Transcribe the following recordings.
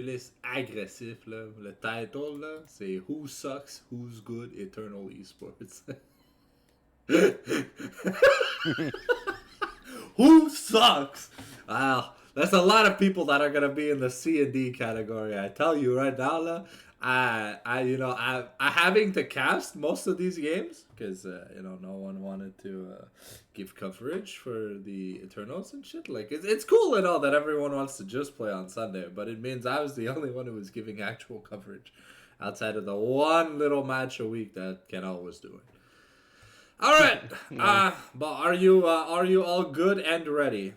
Tierlist agressif, là. Le title, là, c'est Who Sucks, Who's Good, Eternal Esports. Who sucks? Wow, there's a lot of people that are gonna be in the C and D category. I tell you right now, I having to cast most of these games because no one wanted to give coverage for the Eternals and shit. Like it's cool and all that everyone wants to just play on Sunday, but it means I was the only one who was giving actual coverage outside of the one little match a week that Kenal was doing. All right, Ouais. but are you all good and ready?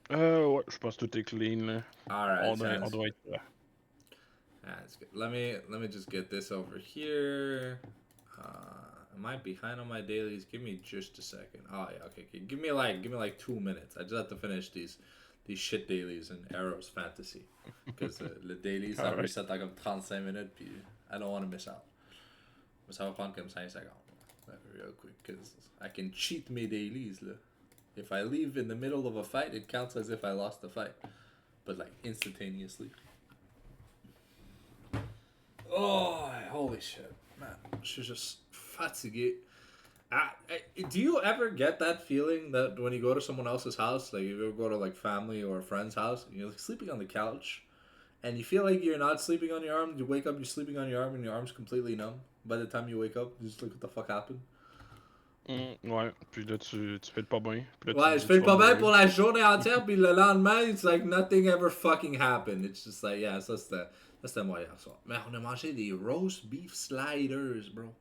Ouais, je pense que tout est clean, là. All right, On sounds doit être là. that's good. Let me just get this over here. Am I behind on my dailies? Give me just a second. Oh yeah, okay. Give me like 2 minutes. I just have to finish these shit dailies in Arrows Fantasy because the dailies that Alright. reset like 35 minutes. Puis I don't want to miss out. Mais ça va prendre comme 5 secondes. Real quick, because I can cheat mes dailies là. If I leave in the middle of a fight, it counts as if I lost the fight, but like instantaneously. Oh, holy shit, man! She's just fatigué. Do you ever get that feeling that when you go to someone else's house, like if you ever go to like family or a friend's house, and you're like sleeping on the couch, and you feel like you're not sleeping on your arm, you wake up, you're sleeping on your arm, and your arm's completely numb. By the time you wake up, you just like, what the fuck happened? Ouais, puis là, tu fais pas bien. Puis là, tu te Ouais, je dis, fais tu le vas pas pour mourir. la journée entière, puis le lendemain, it's like nothing ever fucking happened. It's just like, yeah, ça c'était moi hier soir. Mais on a mangé des roast beef sliders, bro.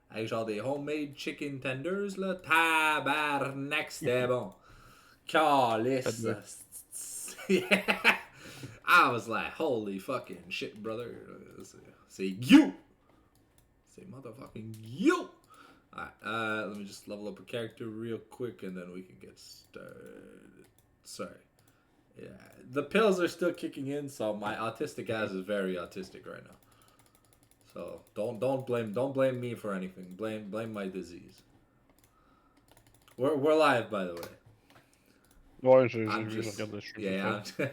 Avec genre des homemade chicken tenders, là. Tabarnak, c'était bon. Faites bien. Calice. Yeah. I was like, holy fucking shit, brother. C'est you. Say motherfucking you. Alright, let me just level up a character real quick and then we can get started. Sorry. Yeah, the pills are still kicking in, so my autistic ass is very autistic right now. So don't blame me for anything. Blame my disease. We're live, by the way. Ouais, j'ai I'm vu, je just regarde le stream ce yeah. soir.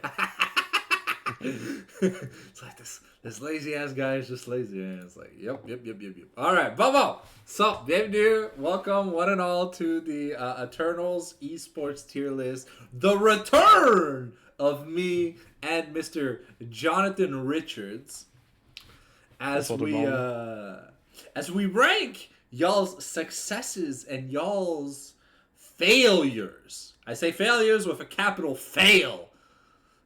It's like this lazy ass guy is just lazy, and it's like yep. All right, Bobo. So bienvenue, welcome one and all to the Eternals Esports tier list. The return of me and Mr. Jonathan Richards as Bonsoir tout le we monde. as we rank y'all's successes and y'all's failures. I say failures with a capital fail.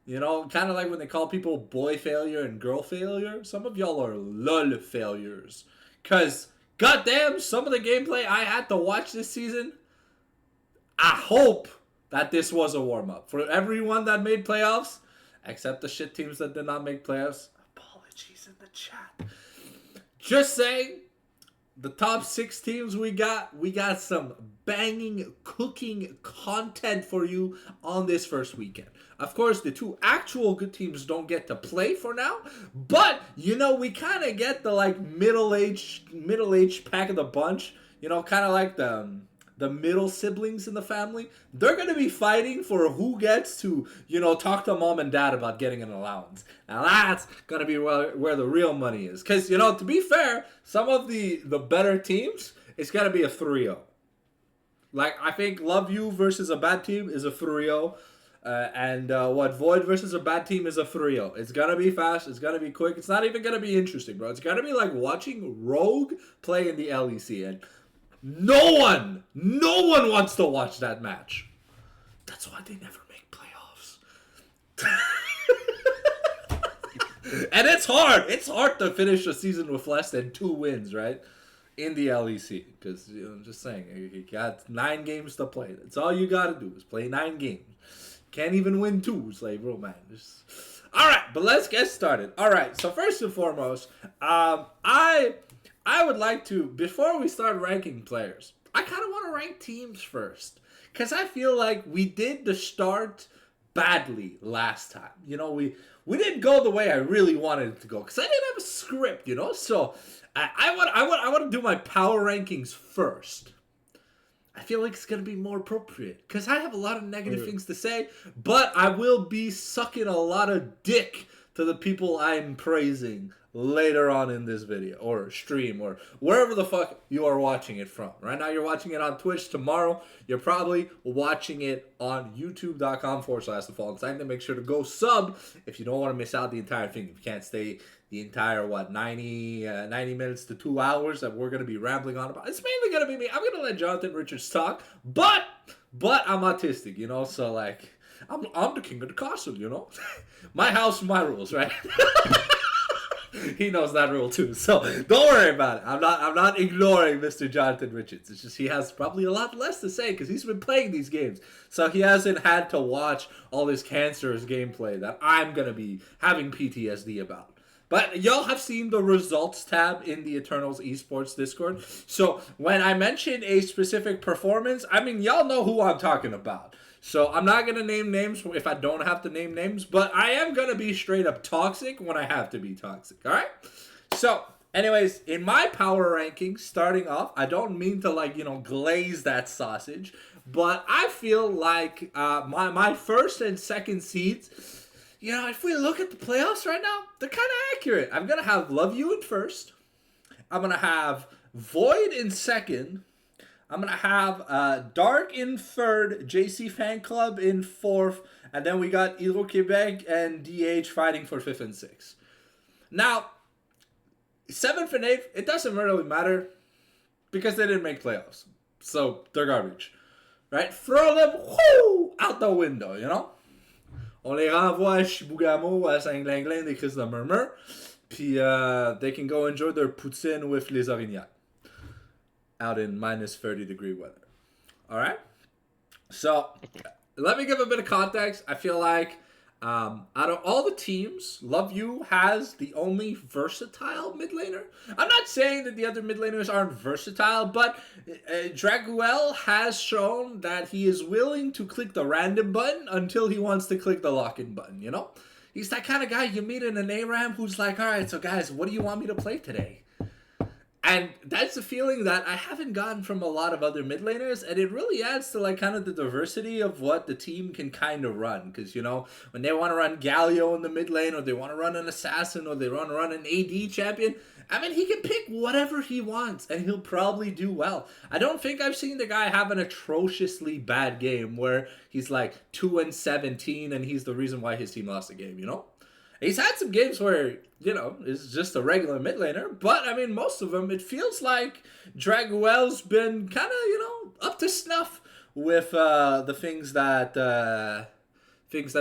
You know, kind of like when they call people boy failure and girl failure. Some of y'all are lol failures. Because, goddamn, some of the gameplay I had to watch this season, I hope that this was a warm up. For everyone that made playoffs, except the shit teams that did not make playoffs, apologies in the chat. Just saying, the top 6 teams we got some banging cooking content for you on this first weekend. Of course, the 2 actual good teams don't get to play for now, but we kind of get the like middle-aged pack of the bunch, kind of like the middle siblings in the family. They're going to be fighting for who gets to, talk to mom and dad about getting an allowance. Now that's going to be where the real money is. Because, to be fair, some of the better teams, it's going to be a 3-0. Like, I think Love You versus a bad team is a 3-0. And Void versus a bad team is a 3-0. It's going to be fast. It's going to be quick. It's not even going to be interesting, bro. It's going to be like watching Rogue play in the LEC. And no one wants to watch that match. That's why they never make playoffs. And it's hard. It's hard to finish a season with less than 2 wins, right? In the LEC. Because, I'm just saying, you got 9 games to play. That's all you got to do is play 9 games. Can't even win 2. It's like, bro, man. All right, but let's get started. All right, so first and foremost, I would like to, before we start ranking players, I kind of want to rank teams first. Because I feel like we did the start badly last time. We didn't go the way I really wanted it to go. Because I didn't have a script, So I want to do my power rankings first. I feel like it's going to be more appropriate. Because I have a lot of negative things to say. But I will be sucking a lot of dick to the people I'm praising later on in this video or stream or wherever the fuck you are watching it from. Right now you're watching it on Twitch. Tomorrow you're probably watching it on youtube.com/The Fallen Sanctum. Make sure to go sub if you don't want to miss out the entire thing. If you can't stay the entire 90 minutes to 2 hours that we're going to be rambling on about. It's mainly going to be me. I'm going to let Jonathan Richards talk, but I'm autistic, you know, so like I'm the king of the castle, you know. My house, my rules, right? He knows that rule too, so don't worry about it. I'm not ignoring Mr. Jonathan Richards. It's just he has probably a lot less to say because he's been playing these games, so he hasn't had to watch all this cancerous gameplay that I'm gonna be having PTSD about. But y'all have seen the results tab in the Eternals Esports Discord. So when I mention a specific performance, I mean, y'all know who I'm talking about. So I'm not going to name names if I don't have to name names, but I am going to be straight up toxic when I have to be toxic, all right? So anyways, in my power rankings, starting off, I don't mean to like, you know, glaze that sausage, but I feel like my first and second seeds, you know, if we look at the playoffs right now, they're kind of accurate. I'm going to have Love You in first. I'm going to have Void in second. I'm going to have Dark in third, JC Fan Club in fourth, and then we got Hydro Quebec and DH fighting for fifth and sixth. Now, seventh and eighth, it doesn't really matter because they didn't make playoffs. So, they're garbage. Right? Throw them out the window, you know? On les renvoie à Chibougamau, à Saint-Glinglin, des Crises de Murmure. Puis they can go enjoy their poutine with les Orignacs. Out in minus 30-degree weather. Alright? So, let me give a bit of context. I feel like out of all the teams, Love You has the only versatile mid laner. I'm not saying that the other mid laners aren't versatile, but Draguel has shown that he is willing to click the random button until he wants to click the lock-in button, you know? He's that kind of guy you meet in an ARAM who's like, alright, so guys, what do you want me to play today? And that's a feeling that I haven't gotten from a lot of other mid laners, and it really adds to like kind of the diversity of what the team can kind of run. Because, you know, when they want to run Galio in the mid lane, or they want to run an assassin, or they want to run an AD champion, I mean, he can pick whatever he wants, and he'll probably do well. I don't think I've seen the guy have an atrociously bad game where he's like 2-17, and he's the reason why his team lost the game, you know? He's had some games where, you know, it's just a regular mid laner, but I mean, most of them, it feels like Draguel's been kind of, you know, up to snuff with the things that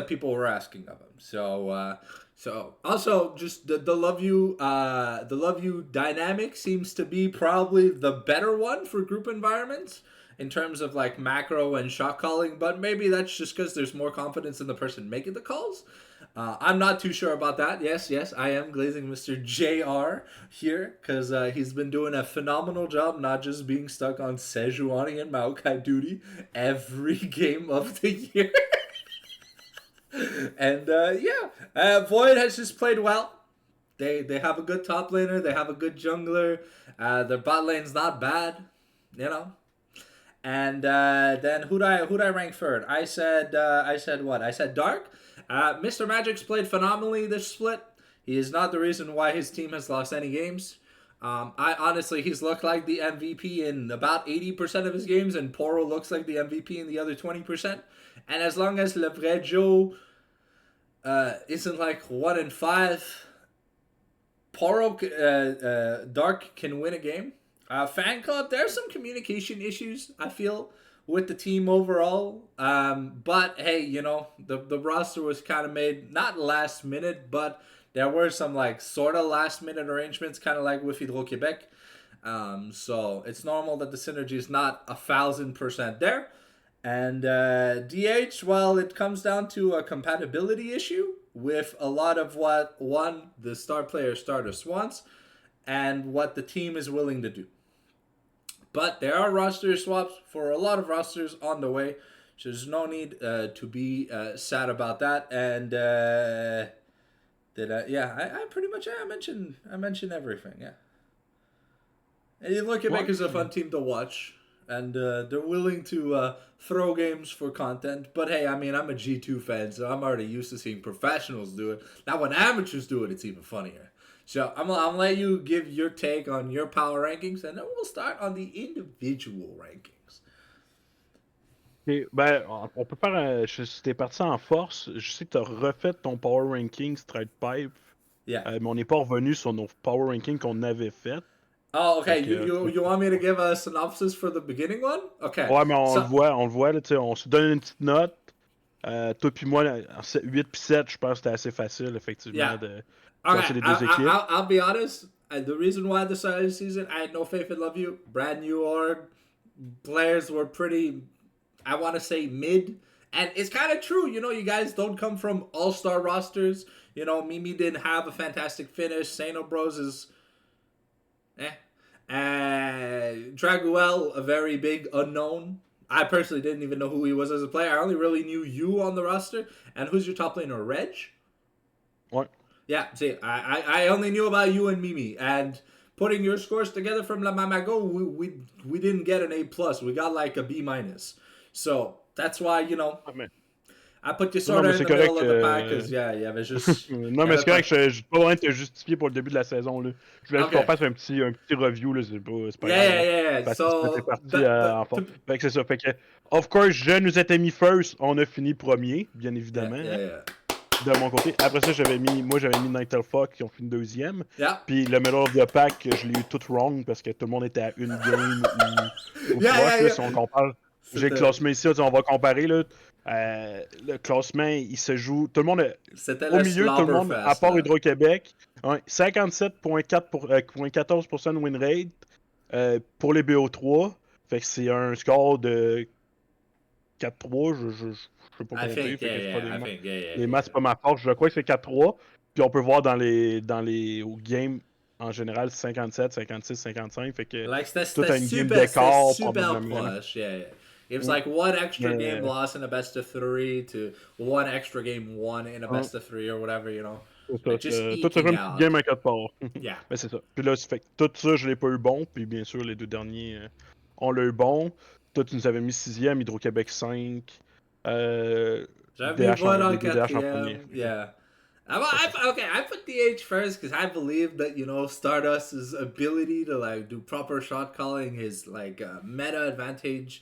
people were asking of him. So also just the Love You dynamic seems to be probably the better one for group environments in terms of like macro and shot calling, but maybe that's just because there's more confidence in the person making the calls. I'm not too sure about that. Yes, I am glazing Mr. JR here because he's been doing a phenomenal job not just being stuck on Sejuani and Maokai duty every game of the year. And Void has just played well. They have a good top laner. They have a good jungler. Their bot lane's not bad, you know. And then who'd I rank third? I said what? I said Dark. Mr. Magic's played phenomenally this split. He is not the reason why his team has lost any games. He's looked like the MVP in about 80% of his games, and Poro looks like the MVP in the other 20%. And as long as Le Vrai Joe isn't like 1-5, Dark can win a game. Fan Club, there's some communication issues, I feel, with the team overall. But hey, you know, the roster was kind of made not last minute, but there were some like sort of last minute arrangements, kind of like with Hydro Quebec. So it's normal that the synergy is not 1,000% there. And DH, well, it comes down to a compatibility issue with a lot of what the star player Stardust wants and what the team is willing to do. But there are roster swaps for a lot of rosters on the way, so there's no need to be sad about that. And I pretty much I mentioned everything. Yeah. And you look at Make is a fun team to watch, and they're willing to throw games for content. But hey, I mean, I'm a G2 fan, so I'm already used to seeing professionals do it. Now, when amateurs do it, it's even funnier. So I'm let you give your take on your power rankings, and then we'll start on the individual rankings. Ok, ben, on peut faire. Si t'es parti en force, je sais que t'as refait ton Power Ranking Stride Pipe, Yeah. mais on n'est pas revenu sur nos Power Rankings qu'on avait fait. Oh, Fait okay. que, You want me to give a synopsis for the beginning one? Okay. ouais, mais So on le voit, là, tu sais, on se donne une petite note. Toi puis moi, 8 puis 7, je pense que c'était assez facile, yeah. effectivement, de Okay. classer les deux équipes. I'll be honest. The reason why the start of the season, I had no faith in Love You. Brand new org. Players were pretty, I want to say, mid. And it's kind of true. You know, you guys don't come from all-star rosters. You know, Mimi didn't have a fantastic finish. Sano Bros is eh. And Draguel, a very big unknown. I personally didn't even know who he was as a player. I only really knew you on the roster. And who's your top laner? Reg? Ouais. Yeah, see, I only knew about you and Mimi. And putting your scores together from La Mamago, we didn't get an A plus. We got like a B minus. So that's why, you know, Ah, mais- I put you Non, sort mais of in c'est the middle correct. of the pack because yeah, il y avait juste, Non, il y mais avait c'est pas. correct, je suis pas loin de te justifier pour le début de la saison. Là. Je voulais juste qu'on Okay. fasse un petit review, là, c'est pas Yeah, grave. yeah, Là. yeah, yeah. Parce que c'était So parti en force. to, Fait que c'est ça. Fait que, of course, je nous étais mis first, on a fini premier, bien yeah, évidemment. yeah, Hein, yeah. de mon côté. Après ça, j'avais mis Night Elf qui ont fini deuxième. Yeah. Puis le middle of the pack, je l'ai eu tout wrong parce que tout le monde était à une game ou Yeah, proche. yeah, Là, yeah. si on compare, j'ai le C'était, classement ici, on va comparer. Là. Le classement, il se joue. Tout le monde, c'était au le milieu, tout le monde, à slobberfest part là. Hydro-Québec, 57,14% win rate pour les BO3. Fait que c'est un score de 4-3. Je sais pas I compter. think, Fait yeah, que c'est pas yeah. des I maths. think, yeah, yeah, Les maths, yeah. c'est pas ma force. Je crois que c'est 4-3. Puis on peut voir dans les games en général 57, 56, 55. Fait que Like tout a une game c'était d'écart super probablement. Là. plush. Yeah, yeah. It was Mm. like one extra game Mais lost in a best of three to one extra game won in a hein, best of three or whatever, you know. c'est Like ça. just Tout ça fait eking une petite game out. à 4 parts. Yeah. Mais c'est ça. Puis là, fait que tout ça, je l'ai pas eu bon. Puis bien sûr, les deux derniers, on l'a eu bon. Toi, tu nous avais mis 6e, Hydro-Québec 5. J'avais mis Void Les en deux DH en premier. quatrième. Yeah. C'est ça. Okay, I put DH first because I believe that, you know, Stardust's ability to like do proper shot calling, his like meta advantage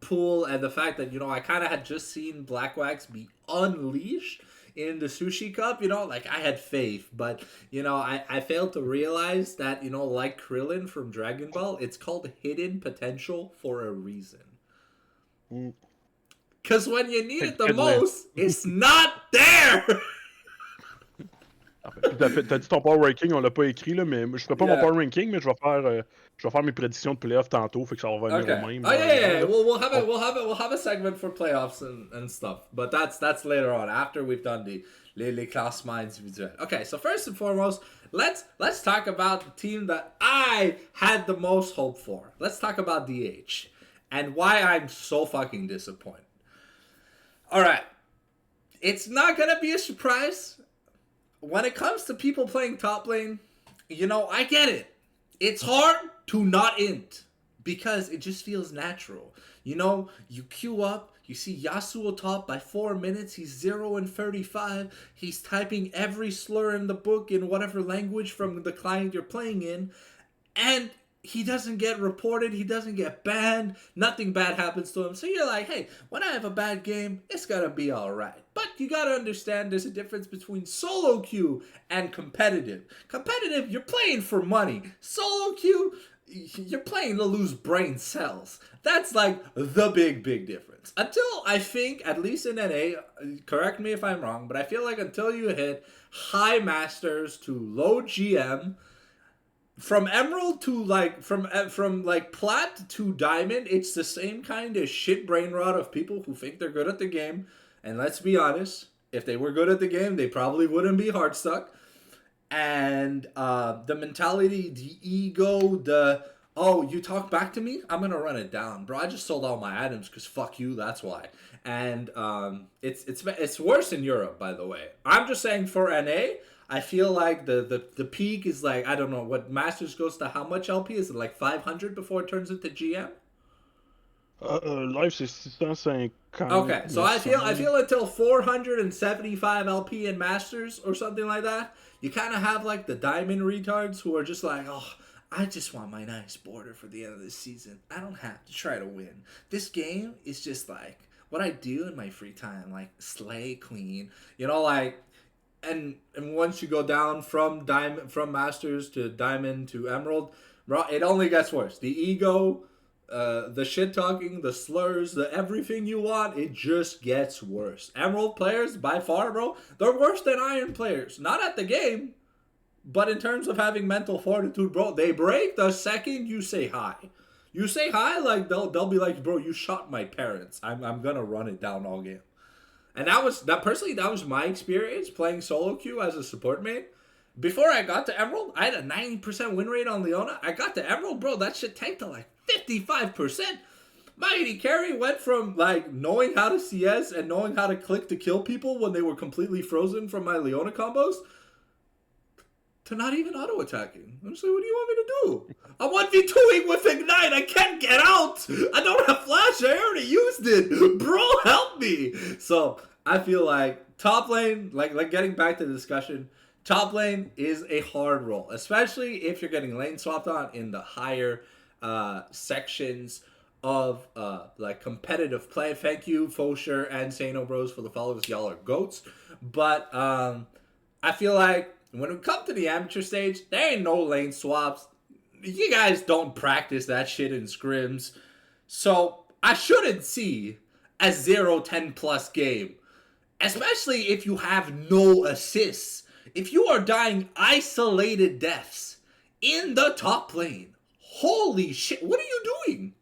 pool, and the fact that, you know, I kind of had just seen Black Wax be unleashed in the Sushi Cup, you know, like I had faith, but, you know, I failed to realize that, you know, like Krillin from Dragon Ball, it's called hidden potential for a reason. Mm. Because when you need it the Très most, it's not there. Puis t'as dit ton power ranking, on l'a pas écrit, là, mais je ferai pas mon Yeah. power ranking, mais je vais faire mes prédictions de playoff tantôt, fait que ça va revenir au Okay. même Oh dans yeah, le yeah, fond, yeah. là. We'll have a segment for playoffs and stuff, but that's later on after we've done the les classements individuels. Okay, so first and foremost, let's talk about the team that I had the most hope for. Let's talk about DH and why I'm so fucking disappointed. All right, it's not gonna be a surprise when it comes to people playing top lane. You know, I get it. It's hard to not int because it just feels natural. You know, you queue up, you see Yasuo top by 4 minutes, he's 0 and 35, he's typing every slur in the book in whatever language from the client you're playing in, and he doesn't get reported, he doesn't get banned, nothing bad happens to him. So you're like, hey, when I have a bad game, it's gonna be alright. But you gotta understand there's a difference between solo queue and competitive. Competitive, you're playing for money. Solo queue, you're playing to lose brain cells. That's like the big difference. Until I think, at least in NA, correct me if I'm wrong, but I feel like until you hit high masters to low GM, from emerald to like from like plat to diamond, it's the same kind of shit brain rot of people who think they're good at the game. And let's be honest, if they were good at the game, they probably wouldn't be hard stuck. And the mentality, the ego, the oh, you talk back to me, I'm gonna run it down, bro. I just sold all my items because fuck you. That's why. And it's worse in Europe, by the way. I'm just saying for NA, I feel like the peak is like, I don't know what Masters goes to how much LP is it, like 500 before it turns into GM? Live, c'est 650, Okay, so me I semble. feel until 475 LP in Masters or something like that, you kind of have like the diamond retards who are just like, oh, I just want my nice border for the end of the season. I don't have to try to win. This game is just like what I do in my free time, like slay queen. You know, like and once you go down from diamond from masters to diamond to emerald, bro, it only gets worse. The ego, the shit talking, the slurs, the everything you want, it just gets worse. Emerald players, by far, bro, they're worse than iron players. Not at the game, but in terms of having mental fortitude, bro, they break the second you say hi. You say hi, like they'll be like, bro, you shot my parents. I'm gonna run it down all game. And that personally, that was my experience playing solo queue as a support main. Before I got to Emerald, I had a 90% win rate on Leona. I got to Emerald, bro, that shit tanked to like 55%. My AD carry went from like knowing how to CS and knowing how to click to kill people when they were completely frozen from my Leona combos to not even auto attacking. I'm just like, what do you want me to do? I'm 1v2ing with Ignite. I can't get out. I don't have flash. I already used it. Bro, help me. So I feel like top lane, like getting back to the discussion, top lane is a hard role, especially if you're getting lane swapped on in the higher sections of like competitive play. Thank you, Fosher and Sano Bros for the follows. Y'all are goats. But I feel like when it comes to the amateur stage, there ain't no lane swaps. You guys don't practice that shit in scrims. So I shouldn't see a 0-10 plus game. Especially if you have no assists. If you are dying isolated deaths in the top lane. Holy shit, what are you doing?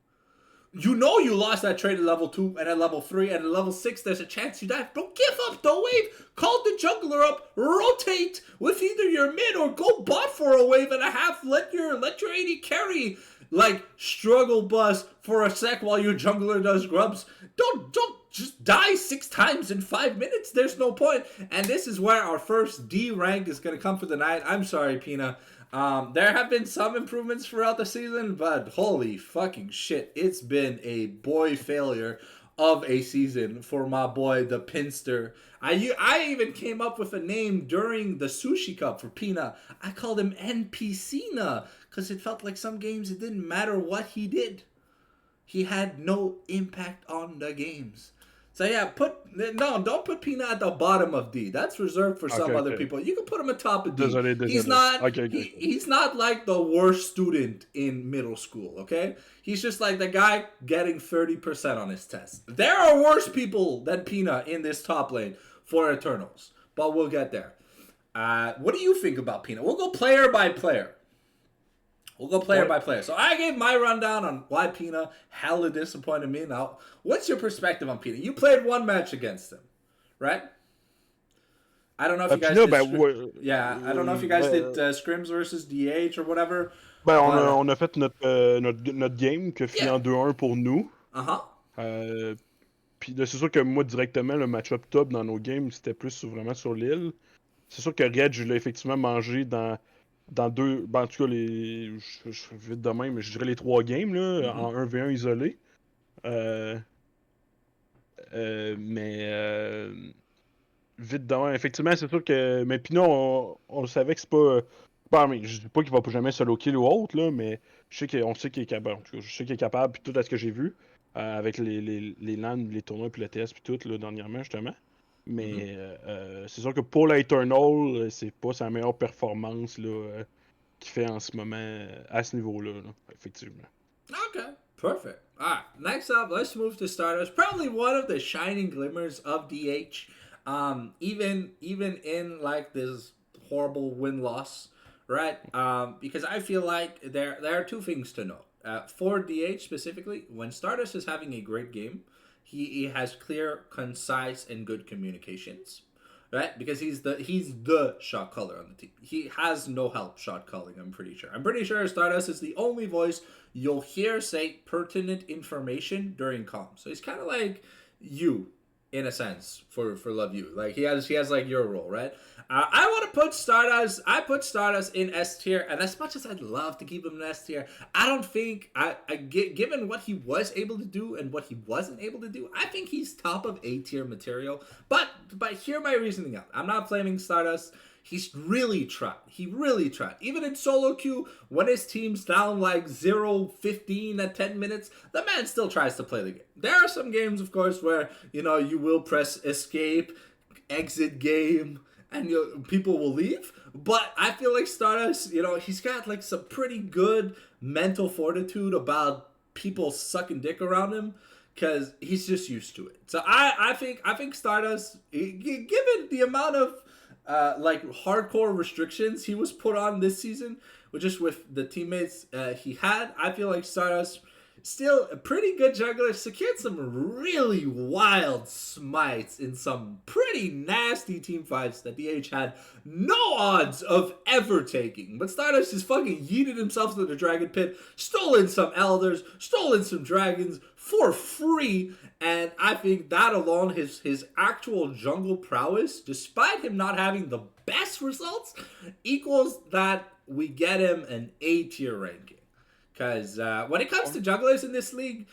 You know you lost that trade at level 2 and at level 3 and at level 6 there's a chance you die. Don't give up the wave. Call the jungler up. Rotate with either your mid or go bot for a wave and a half. Let your AD carry like struggle bus for a sec while your jungler does grubs. Don't just die 6 times in 5 minutes. There's no point. And this is where our first D rank is going to come for the night. I'm sorry, Pina. There have been some improvements throughout the season, but holy fucking shit, it's been a boy failure of a season for my boy, the Pinster. I even came up with a name during the Sushi Cup for Pina. I called him NPCina because it felt like some games it didn't matter what he did. He had no impact on the games. So yeah, don't put Pina at the bottom of D. That's reserved for Ok, some other ok. people. You can put him at top of D. Désolé, He's désolé. not Ok, ok, ok. he's not like the worst student in middle school, okay? He's just like the guy getting 30% on his test. There are worse people than Pina in this top lane for Eternals, but we'll get there. What do you think about Pina? We'll go player by player. We'll go player Ouais. by player. So I gave my rundown on why Pina hella disappointed me. Now, what's your perspective on Pina? You played one match against him, right? I don't know if you Puis guys là, did. ben, ouais, Yeah, I don't know if you guys did ben, scrims versus DH or whatever, ben, but on a fait notre game qui a fini yeah, en 2-1 pour nous. uh-huh. Euh, Puis là, c'est sûr que moi, directement, le match-up top dans nos games, c'était plus vraiment sur l'île. C'est sûr que Red, je l'ai effectivement mangé dans deux. Ben, en tout cas, je fais vite de même, mais je dirais les trois games, là, Mm-hmm. en 1v1 isolé. Euh, mais vite de même. Effectivement, c'est sûr que. Mais puis non, on savait que c'est pas. Bon, mais je dis pas qu'il va pas jamais solo kill ou autre, là, mais on sait qu'il est capable. En tout cas, je sais qu'il est capable, puis tout à ce que j'ai vu, avec les LAN, les tournois, puis le TS, puis tout, là, dernièrement, justement. Mm-hmm. Mais c'est sûr que pour l'Eternal, c'est pas sa meilleure performance là, qu'il fait en ce moment à ce niveau-là, là, effectivement. Okay, perfect. All right, next up, let's move to starters. Probably one of the shining glimmers of DH. Even in like this horrible win loss, right? Because I feel like there are two things to note. For DH specifically, when Stardust is having a great game, he has clear, concise, and good communications. Right, because he's the shot caller on the team. He has no help shot calling. I'm pretty sure. I'm pretty sure Stardust is the only voice you'll hear say pertinent information during comms. So he's kind of like you in a sense for Love You. Like he has like your role, right? I want to put Stardust. I put Stardust in S tier, and as much as I'd love to keep him in S tier, I don't think given what he was able to do and what he wasn't able to do, I think he's top of A tier material. But hear my reasoning out. I'm not blaming Stardust. He's really tried. He really tried. Even in solo queue, when his team's down like 0-15 at 10 minutes, the man still tries to play the game. There are some games, of course, where, you will press escape, exit game, and people will leave. But I feel like Stardust, he's got like some pretty good mental fortitude about people sucking dick around him, because he's just used to it. So I think Stardust, given the amount of like hardcore restrictions he was put on this season, just with the teammates he had, I feel like Stardust still a pretty good juggler. Secured some really wild smites in some pretty nasty team fights that DH had no odds of ever taking. But Stardust just fucking yeeted himself to the dragon pit, stolen some elders, stolen some dragons for free. And I think that alone, his actual jungle prowess, despite him not having the best results, equals that we get him an A tier ranking. Because when it comes to jugglers in this league,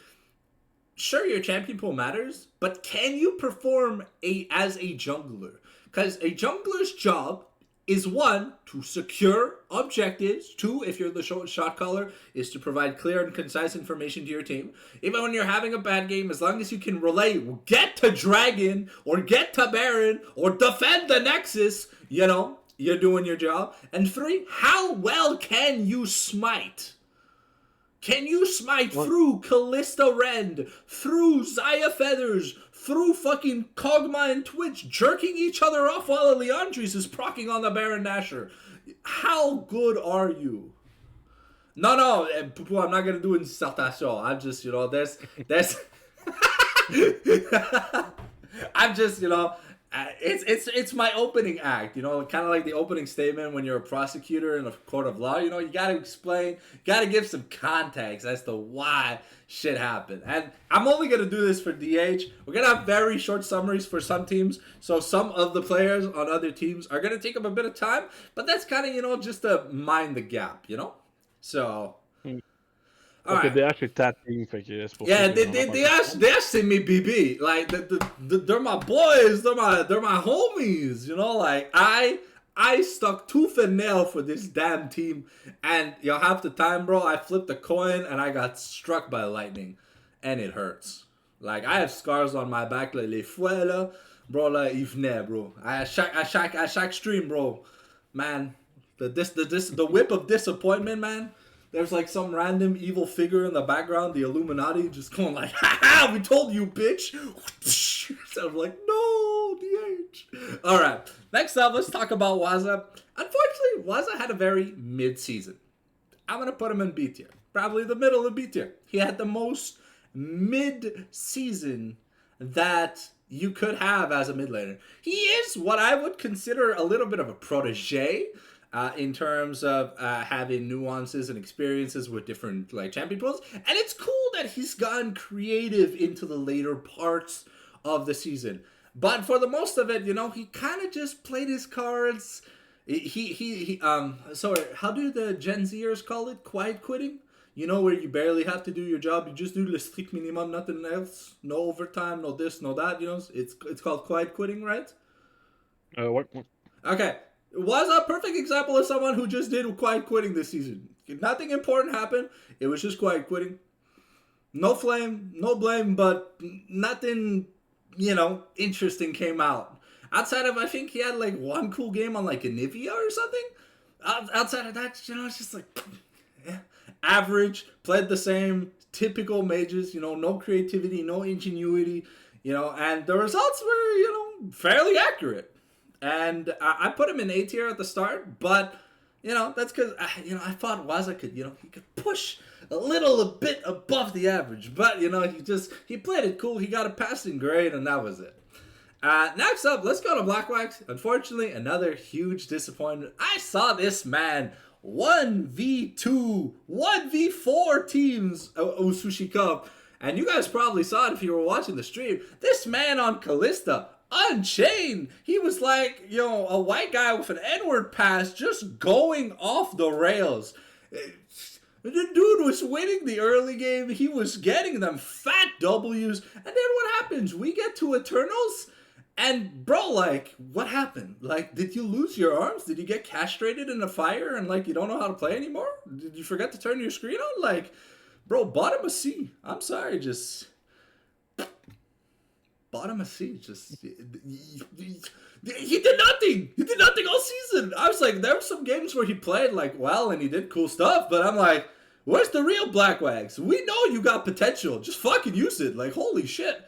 sure, your champion pool matters, but can you perform as a jungler? Because a jungler's job is, 1, to secure objectives. 2, if you're the shot caller, is to provide clear and concise information to your team. Even when you're having a bad game, as long as you can relay, get to Dragon, or get to Baron, or defend the Nexus, you're doing your job. And 3, how well can you smite? Can you smite through Callista Rend, through Zaya Feathers, through fucking Kog'Maw and Twitch, jerking each other off while Leandris is proccing on the Baron Nashor? How good are you? No, Pupu, I'm not gonna do insertation. I'm just, there's I'm just, it's my opening act, kind of like the opening statement when you're a prosecutor in a court of law. You gotta explain, gotta give some context as to why shit happened. And I'm only gonna do this for DH. We're gonna have very short summaries for some teams, so some of the players on other teams are gonna take up a bit of time, but that's kind of, just to mind the gap, So... Parce que DH est ta team, fait que c'est pour yeah, ça que DH c'est mes BB. Like they're my boys, they're my homies. Like I stuck tooth and nail for this damn team, and half the time, bro, I flipped a coin and I got struck by lightning, and it hurts. Like I have scars on my back, like les fouets là, bro. Like ils venaient, bro. À chaque stream, bro. Man, the whip of disappointment, man. There's like some random evil figure in the background, the Illuminati, just going like, "Ha ha! We told you, bitch!" So I'm like, "No, DH." All right, next up, let's talk about Waza. Unfortunately, Waza had a very mid-season. I'm gonna put him in B tier, probably the middle of B tier. He had the most mid-season that you could have as a mid laner. He is what I would consider a little bit of a protege. In terms of having nuances and experiences with different champion pools. And it's cool that he's gotten creative into the later parts of the season. But for the most of it, he kind of just played his cards. Sorry, how do the Gen Zers call it? Quiet quitting? Where you barely have to do your job. You just do the strict minimum, nothing else. No overtime, no this, no that. It's called quiet quitting, right? What? Okay. Was a perfect example of someone who just did quiet quitting this season. Nothing important happened. It was just quiet quitting. No flame, no blame, but nothing, interesting came out. Outside of, I think he had one cool game on Anivia or something. Outside of that, it's just average, played the same, typical mages, no creativity, no ingenuity, and the results were, fairly accurate. And I put him in A tier at the start, but, that's because, I thought Waza could, he could push a little bit above the average. But, he played it cool. He got a passing grade, and that was it. Next up, let's go to Blackwax. Unfortunately, another huge disappointment. I saw this man 1v2, 1v4 teams Sushi Cup. And you guys probably saw it if you were watching the stream. This man on Callista, Unchained, he was like, a white guy with an N-word pass just going off the rails. The dude was winning the early game. He was getting them fat W's. And then what happens? We get to Eternals. And bro, like, what happened? Like, did you lose your arms? Did you get castrated in a fire and like you don't know how to play anymore? Did you forget to turn your screen on? Like, bro, bottom of C. I'm sorry, just bottom of C. Just he did nothing. He did nothing all season. I was like, there were some games where he played like well and he did cool stuff, but I'm like, where's the real Blackwags? We know you got potential. Just fucking use it. Like, holy shit.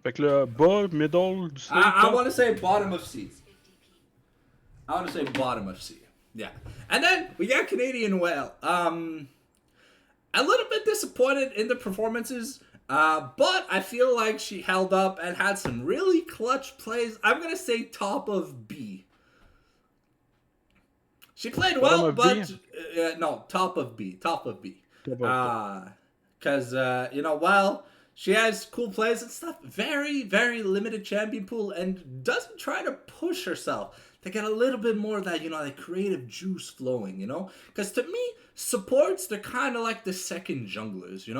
Fait que le bas, middle, du I want to say bottom of C. I want to say bottom of C. Yeah. And then we got Canadian Whale. A little bit disappointed in the performances, but I feel like she held up and had some really clutch plays. I'm going to say top of B. She played well, but no, top of B. Top of B. Because, while she has cool plays and stuff, very, very limited champion pool, and doesn't try to push herself to get a little bit more of that, that creative juice flowing, Because to me, supports, they're kind of like the second junglers, They're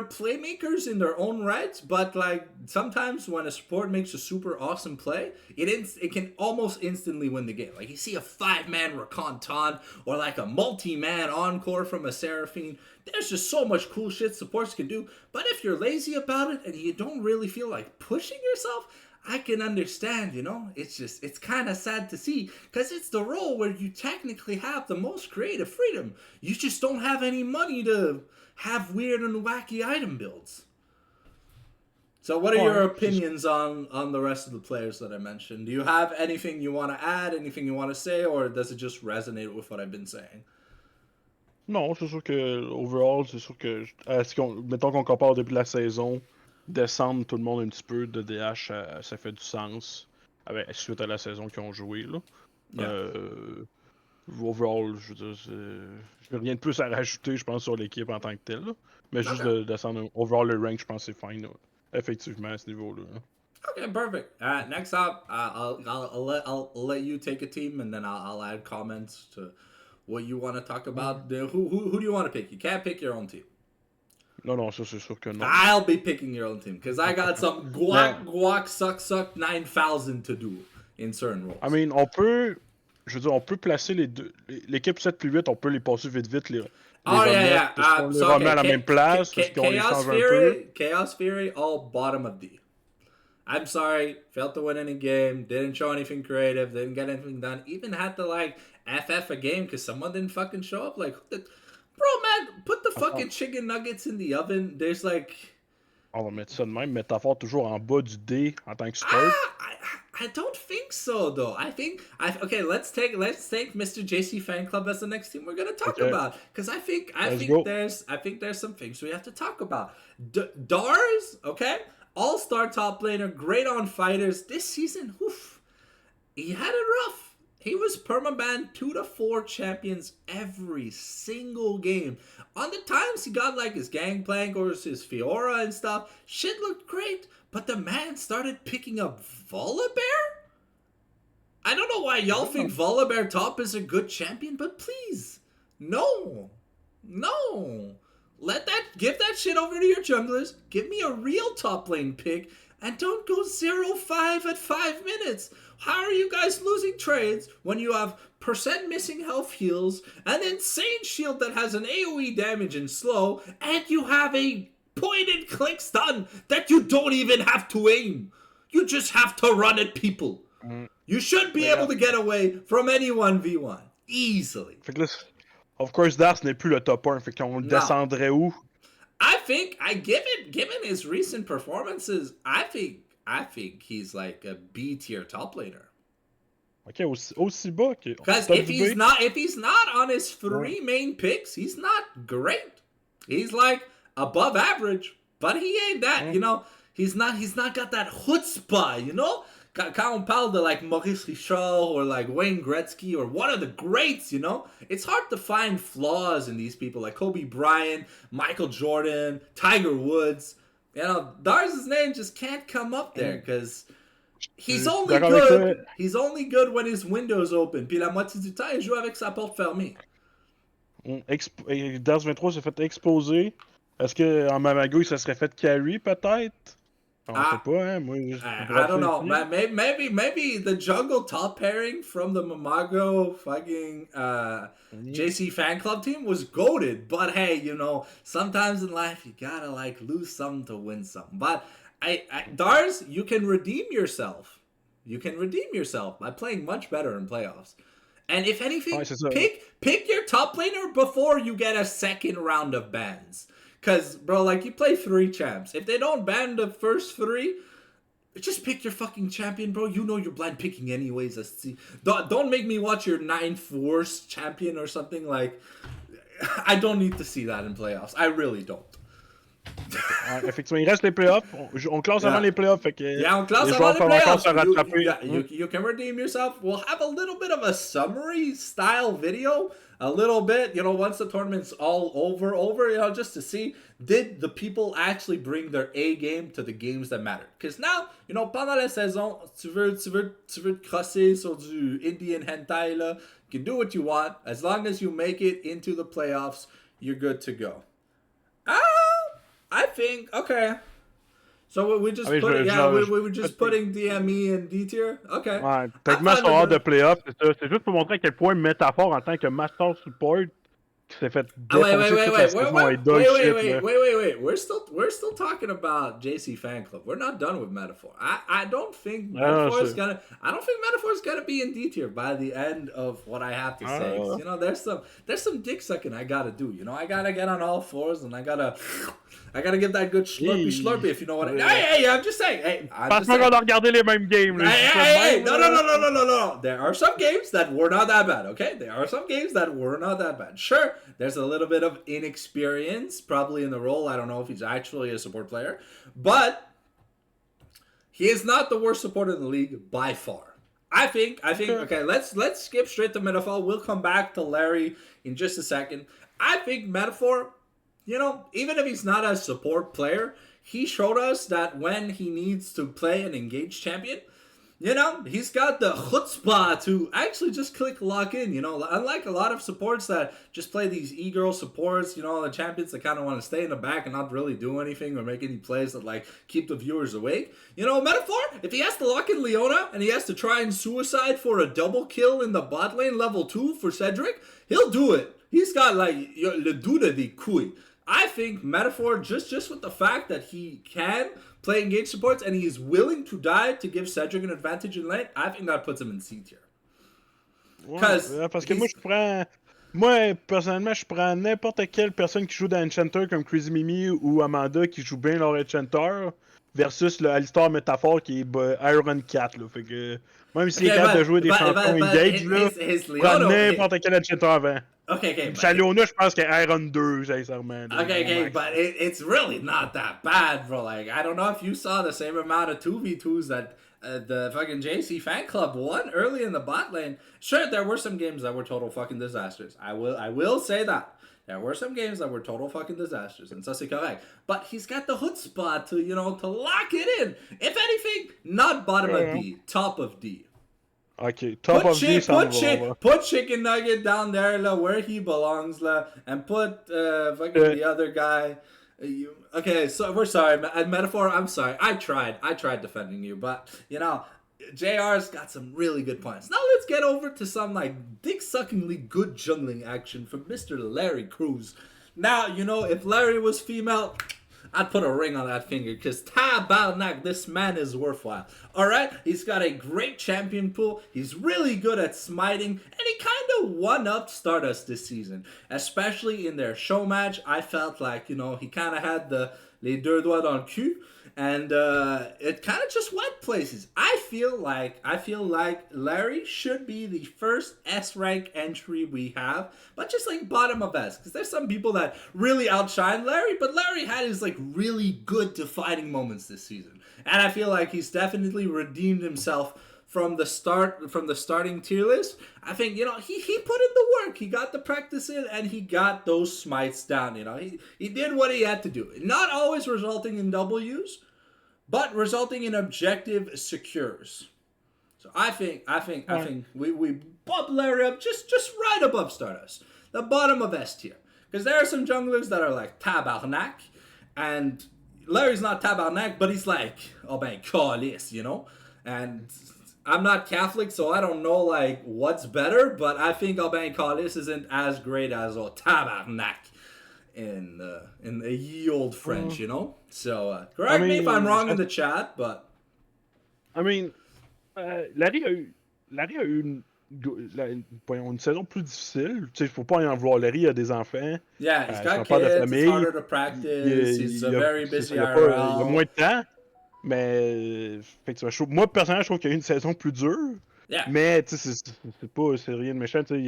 playmakers in their own rights, but like sometimes when a support makes a super awesome play, it can almost instantly win the game. Like you see a 5-man Rakantan or like a multi-man encore from a Seraphine. There's just so much cool shit supports can do. But if you're lazy about it and you don't really feel like pushing yourself, I can understand, it's kind of sad to see because it's the role where you technically have the most creative freedom. You just don't have any money to have weird and wacky item builds. So what are your opinions on the rest of the players that I mentioned? Do you have anything you want to add, anything you want to say, or does it just resonate with what I've been saying? Non, c'est sûr que, overall, c'est sûr que, mettons qu'on compare depuis la saison, descendre tout le monde un petit peu de DH, ça fait du sens, suite à la saison qu'ils ont joué, là. Yeah. Overall, je veux dire, j'ai rien de plus à rajouter, je pense, sur l'équipe en tant que telle, là. Mais juste de descendre overall le rank, je pense que c'est fine, là. Effectivement, à ce niveau-là. Okay, perfect. Next up, I'll let you take a team, and then I'll add comments to what you want to talk about. Who do you want to pick? You can't pick your own team. Non, ça c'est sûr que non. I'll be picking your own team, because I got some guac, suck 9,000 to do in certain roles. I mean, on peut placer les deux, l'équipe 7 plus 8, on peut les passer vite, les yeah. les remet à la même place, parce qu'on les change un peu. Chaos Fury, all bottom of D. I'm sorry, failed to win any game, didn't show anything creative, didn't get anything done, even had to like FF a game because someone didn't fucking show up. Like, bro, man, put the fucking chicken nuggets in the oven. There's like... On va mettre ça de même, métaphore toujours en bas du D en tant que support. I don't think so, though. Okay, let's take Mr. JC Fan Club as the next team we're gonna talk about, because I think there's some things we have to talk about. Dars, okay, all-star top laner, great on fighters. This season, he had it rough. He was permaban 2 to 4 champions every single game. On the times he got like his Gangplank or his Fiora and stuff, shit looked great. But the man started picking up Volibear? I don't know why y'all think Volibear top is a good champion, but please, no. Give that shit over to your junglers. Give me a real top lane pick, and don't go 0-5 at 5 minutes. How are you guys losing trades when you have % missing health heals, an insane shield that has an AoE damage and slow, and you have a point-and click stun that you don't even have to aim? You just have to run at people. You should be able to get away from any 1v1 easily. Fait que là, of course, Das n'est plus le top 1, fait qu'on le descendrait où? I think, given his recent performances, I think he's like a B tier top laner. Okay, aussi bas. Because if he's not on his 3 main picks, he's not great. He's like above average, but he ain't that. He's not got that chutzpah. quand on parle de like Maurice Richard or like Wayne Gretzky or one of the greats, you know, it's hard to find flaws in these people like Kobe Bryant, Michael Jordan, Tiger Woods. You know, Dars's name just can't come up there because he's Je suis only d'accord avec toi. good. He's only good when his window's open. Puis la moitié du temps, il joue avec sa porte fermée. Dars 23 s'est fait exposer. Est-ce qu'en Mamagouille, ça serait fait carry, peut-être? On sait Ah, pas, hein? Moi, I don't know. Maybe the jungle top pairing from the Mamago fucking JC fan club team was goated. But hey, you know, sometimes in life you gotta like lose some to win some. But Dars, you can redeem yourself. You can redeem yourself by playing much better in playoffs. And if anything, pick your top laner before you get a second round of bans. Because, bro, like, you play 3 champs. If they don't ban the first 3, just pick your fucking champion, bro. You know you're blind picking anyways. Don't make me watch your 9 Force champion or something. Like, I don't need to see that in playoffs. I really don't. Effectivement, il reste les playoffs. On classe avant les playoffs. Fait que on classe avant les playoffs. You can redeem yourself. We'll have a little bit of a summary style video. A little bit, you know, once the tournament's all over, you know, just to see, did the people actually bring their A game to the games that matter? Because now, you know, pendant la saison, tu veux te crosser sur du Indian hentai, là, you can do what you want. As long as you make it into the playoffs, you're good to go. I think, okay. So we just we were just putting DME and D tier? Okay. Ouais, techniquement, son hors de playoff, c'est ça. C'est juste pour montrer à quel point Métaphore, en tant que Master Support, s'est fait défoncer wait. We're still talking about JC Fan Club. We're not done with Metaphor. I don't think Metaphor's gonna be in D tier by the end of what I have to say. You know, there's some dick sucking I gotta do. You know, I gotta get on all fours and I gotta give that good slurpy if you know what I mean. Hey, I'm just saying. Hey, Parce-moi qu'on a regardé les mêmes games. Hey, no. There are some games that were not that bad, okay? There are some games that were not that bad. Sure, there's a little bit of inexperience probably in the role. I don't know if he's actually a support player. But he is not the worst supporter in the league by far. I think, okay, let's skip straight to Metaphor. We'll come back to Larry in just a second. I think Metaphor, you know, even if he's not a support player, he showed us that when he needs to play an engaged champion, you know, he's got the chutzpah to actually just click lock in, you know, unlike a lot of supports that just play these e-girl supports, you know, the champions that kind of want to stay in the back and not really do anything or make any plays that, like, keep the viewers awake. You know, Metaphor, if he has to lock in Leona and he has to try and suicide for a double kill in the bot lane level 2 for Cedric, he'll do it. He's got, like, le duda de couille. I think Metaphor, just with the fact that he can play engaged supports and he is willing to die to give Cedric an advantage in lane, I think that puts him in C tier. Parce que moi, personnellement, je prends n'importe quelle personne qui joue dans Enchanter comme Crazy Mimi ou Amanda qui joue bien leur Enchanter versus le Alistar Métaphore qui est Iron 4. Là. Fait que même s'il est capable de jouer des champions engage, je prends n'importe quel Enchanter avant. Okay. Leona, je pense qu'elle Iron 2, sincèrement. Okay, but it's really not that bad, bro. Like, I don't know if you saw the same amount of 2v2s that the fucking JC fan club won early in the bot lane. Sure, there were some games that were total fucking disasters. I will say that. There were some games that were total fucking disasters, and ça c'est correct. But he's got the chutzpah to, you know, to lock it in. If anything, not bottom of D, top of D. Okay, top of D. Put Chicken Nugget down there, la, where he belongs, la, and put fucking the other guy. Okay, so we're sorry, Metaphor. I'm sorry. I tried defending you, but you know, JR's got some really good points. Now let's get over to some like dick-suckingly good jungling action from Mr. Larry Cruz. Now, you know, if Larry was female, I'd put a ring on that finger because Tabarnak, this man is worthwhile. Alright? He's got a great champion pool. He's really good at smiting. And he kind of one-upped Stardust this season. Especially in their show match. I felt like, you know, he kind of had the les deux doigts dans le cul, and it kind of just went places. I feel like Larry should be the first S rank entry we have, but just like bottom of S, because there's some people that really outshine Larry, but Larry had his like really good defining moments this season, and I feel like he's definitely redeemed himself from the starting tier list. I think he put in the work. He got the practice in, and he got those smites down. He did what he had to do. Not always resulting in W's, but resulting in objective secures. So I think we bump Larry up just right above Stardust, the bottom of S tier, because there are some junglers that are like tabarnak, and Larry's not tabarnak, but he's like calice, and I'm not Catholic, so I don't know like what's better, but I think Aubin Callis isn't as great as tabarnak in the ye old French, So correct me if I'm wrong in the chat, but I mean, Larry a eu une saison plus difficile. Tu sais, faut pas en vouloir. Larry a des enfants. Yeah, he's got père de kids. famille. It's harder to practice. He's a very busy IRL. Il a moins de temps. Mais effectivement, moi personnellement, je trouve qu'il y a eu une saison plus dure. Yeah. Mais tu sais, c'est rien de méchant. Tu sais, il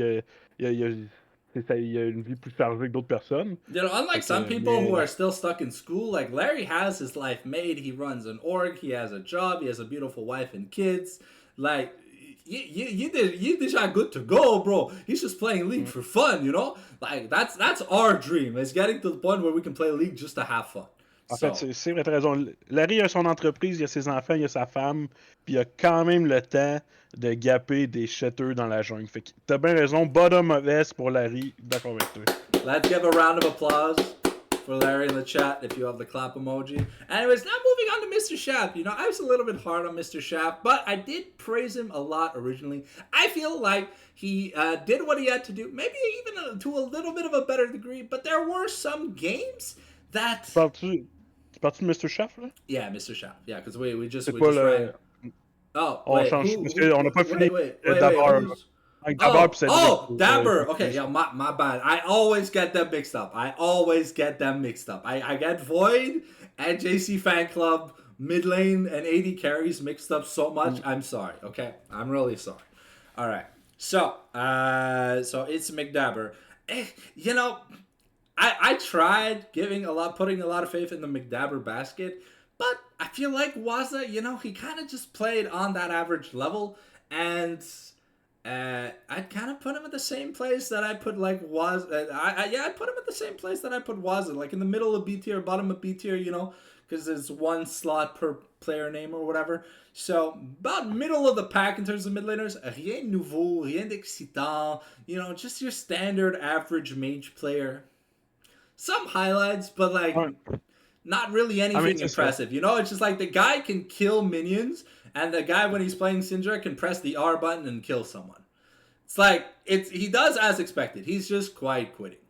y a une vie plus chargée que d'autres personnes. Unlike some people who are still stuck in school, like Larry has his life made. He runs an org. He has a job. He has a beautiful wife and kids. Like you déjà good to go, bro. He's just playing League for fun, Like that's our dream. Is getting to the point where we can play League just to have fun. En fait, c'est vrai, t'as raison. Larry a son entreprise, il a ses enfants, il a sa femme, puis il a quand même le temps de gapper des cheaters dans la jungle. Fait que t'as bien raison, bottom of S pour Larry, d'accord avec toi. Let's give a round of applause for Larry in the chat if you have the clap emoji. Anyways, now moving on to Mr. Shaft. I was a little bit hard on Mr. Shaft, but I did praise him a lot originally. I feel like he did what he had to do, maybe even to a little bit of a better degree, but there were some games that... Tu parles de Mr. Shaft, là? Yeah, Mr. Shaft. Yeah, because we just ran... Oh, on wait, change, on n'a pas fini Dabber. Dabber, Dabber. Okay, yeah, my bad. I always get them mixed up. I get Void and JC Fan Club, mid lane, and AD carries mixed up so much. I'm sorry, okay? I'm really sorry. All right. So it's McDabber. I tried putting a lot of faith in the McDabber basket, but I feel like Waza, he kind of just played on that average level, and I'd kind of put him at the same place that I put like Waza. I'd put him at the same place that I put Waza, like in the middle of B tier, bottom of B tier, because there's one slot per player name or whatever. So about middle of the pack in terms of mid laners, rien nouveau, rien d'excitant, just your standard average mage player. Some highlights, but like not really anything impressive. It's just like the guy can kill minions, and the guy when he's playing Syndra can press the R button and kill someone. It's like he does as expected. He's just quiet quitting.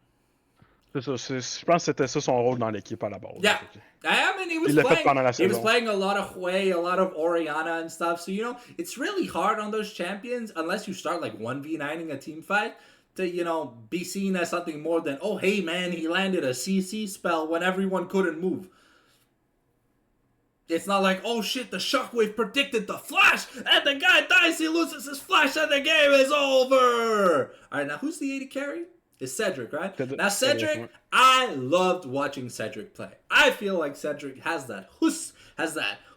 C'est ça. Je pense que c'était ça son rôle dans l'équipe à la base. Yeah. I mean, he was playing a lot of Hui, a lot of Orianna and stuff. So, it's really hard on those champions unless you start like 1v9ing a team fight to, be seen as something more than, oh, hey, man, he landed a CC spell when everyone couldn't move. It's not like, oh, shit, the Shockwave predicted the flash, and the guy dies, he loses his flash, and the game is over. All right, now, who's the AD carry? It's Cedric, right? Now, Cedric, I loved watching Cedric play. I feel like Cedric has that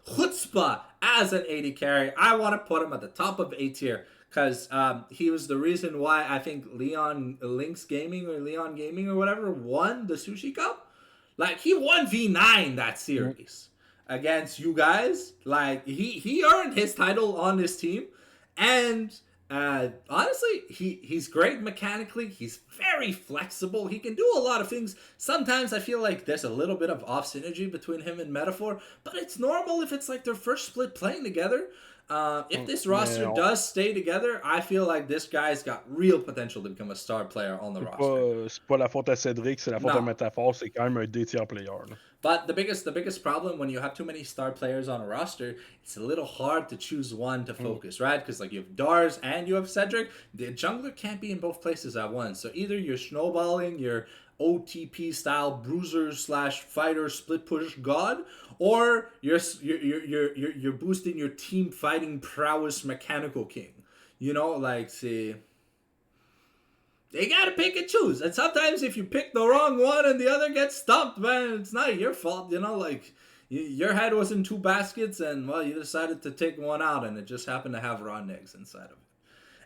chutzpah as an AD carry. I want to put him at the top of A tier. Because he was the reason why I think Leon Gaming or whatever won the Sushi Cup. Like, he won V9 that series against you guys. Like, he earned his title on this team. And honestly, he's great mechanically. He's very flexible. He can do a lot of things. Sometimes I feel like there's a little bit of off synergy between him and Metaphor. But it's normal if it's like their first split playing together. If this roster does stay together, I feel like this guy's got real potential to become a star player on the roster. C'est pas la faute à Cédric, c'est la faute à Métaphore, c'est quand même un D-tier player. Là. But the biggest problem when you have too many star players on a roster, it's a little hard to choose one to focus, right? Because like you have Dars and you have Cedric, the jungler can't be in both places at once. So either you're snowballing your OTP style bruiser slash fighter split push god, or you're boosting your team fighting prowess mechanical king. You know, like see, they gotta pick and choose. And sometimes if you pick the wrong one and the other gets stumped, man, it's not your fault. You know, like your head was in two baskets, and well, you decided to take one out, and it just happened to have raw eggs inside of it.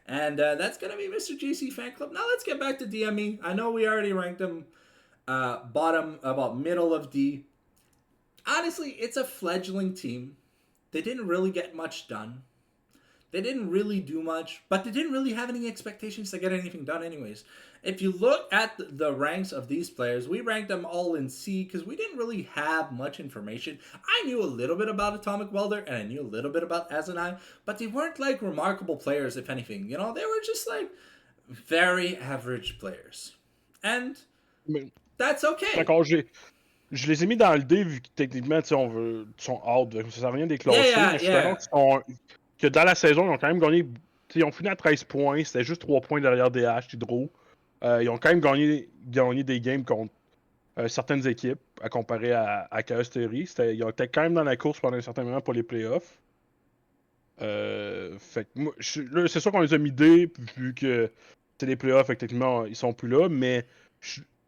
And that's gonna be Mr. GC Fan Club. Now let's get back to DME. I know we already ranked him bottom, about middle of D. Honestly, it's a fledgling team. They didn't really get much done. They didn't really do much, but they didn't really have any expectations to get anything done anyways. If you look at the ranks of these players, we ranked them all in C because we didn't really have much information. I knew a little bit about Atomic Welder and I knew a little bit about Azanai, but they weren't like remarkable players, if anything. You know, they were just like very average players. And Mais, that's okay. d'accord, je les ai mis dans le D vu que techniquement, tu sais, ils sont out. Ça sert à rien de les classer. Yeah, Mais je suis d'accord que dans la saison, ils ont quand même gagné. Ils ont fini à 13 points. C'était juste 3 points derrière DH, Hydro. Ils ont quand même gagné des games contre certaines équipes à comparer à Chaos Theory. Ils ont été quand même dans la course pendant un certain moment pour les playoffs. Fait que moi, là, c'est sûr qu'on les a mis D vu que c'est les playoffs, effectivement, ils sont plus là, mais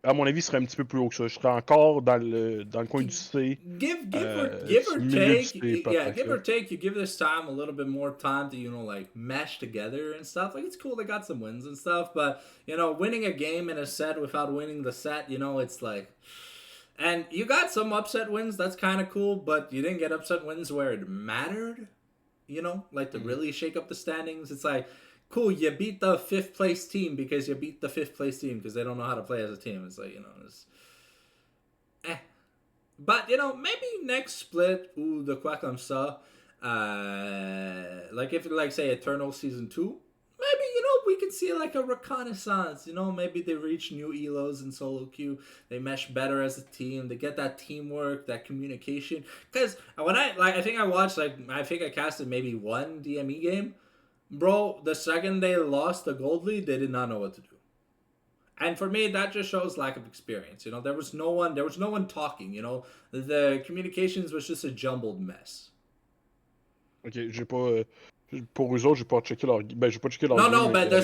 à mon avis, il serait un petit peu plus haut que ça. Je serais encore dans le coin du C. Give or milieu du take, C, yeah, give or take, you give this time a little bit more time to, you know, like mesh together and stuff. Like, it's cool they got some wins and stuff, but, you know, winning a game in a set without winning the set, you know, it's like, and you got some upset wins, that's kind of cool, but you didn't get upset wins where it mattered, you know, like to really shake up the standings. It's like, cool, you beat the 5th place team because you beat the 5th place team because they don't know how to play as a team. It's like, you know, it's But, you know, maybe next split, ou de quoi comme ça, like if, like, say, Eternal Season 2, maybe, you know, we can see like a reconnaissance, you know, maybe they reach new elos in solo queue, they mesh better as a team, they get that teamwork, that communication, because when I think I casted maybe one DME game, bro, the second they lost the gold lead, they did not know what to do. And for me, that just shows lack of experience. You know, there was no one talking, you know. The communications was just a jumbled mess. Ok, j'ai pas. Pour eux autres, j'ai pas checké leur. Ben, j'ai pas checké leur No, game. No, but the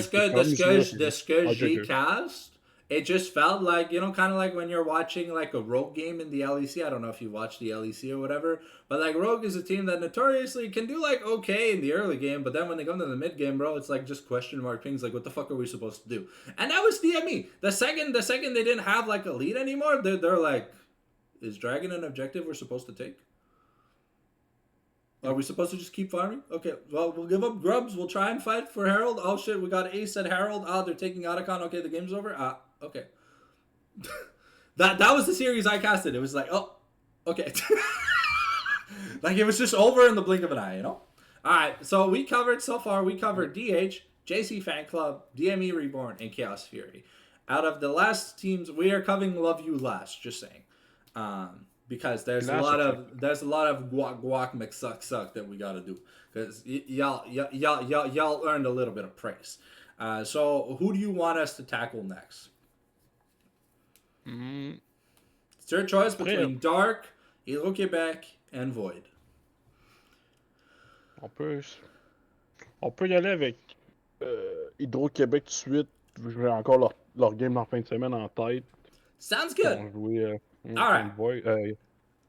skill okay. cast, it just felt like, you know, kind of like when you're watching like a Rogue game in the LEC. I don't know if you watch the LEC or whatever, but like Rogue is a team that notoriously can do like okay in the early game, but then when they come to the mid game, bro, it's like just question mark things like what the fuck are we supposed to do? And that was DME. The second they didn't have like a lead anymore, they're like, is Dragon an objective we're supposed to take? Are we supposed to just keep farming? Okay, well, we'll give up grubs. We'll try and fight for Herald. Oh, shit, we got Ace at Herald. Ah, they're taking Otacon. Okay, the game's over. Ah, okay. that was the series I casted. It was like, oh, okay. Like, it was just over in the blink of an eye, you know? All right, so we covered DH, JC Fan Club, DME Reborn, and Chaos Fury. Out of the last teams, we are covering Love You last, just saying. Because there's a lot of guac McSuck that we gotta do, because y'all earned a little bit of praise. So who do you want us to tackle next? It's your choice between Dark, Hydro-Québec, and Void. On peut y aller avec Hydro-Québec tout de suite. J'ai encore leur game en fin de semaine en tête. Sounds good. All right. All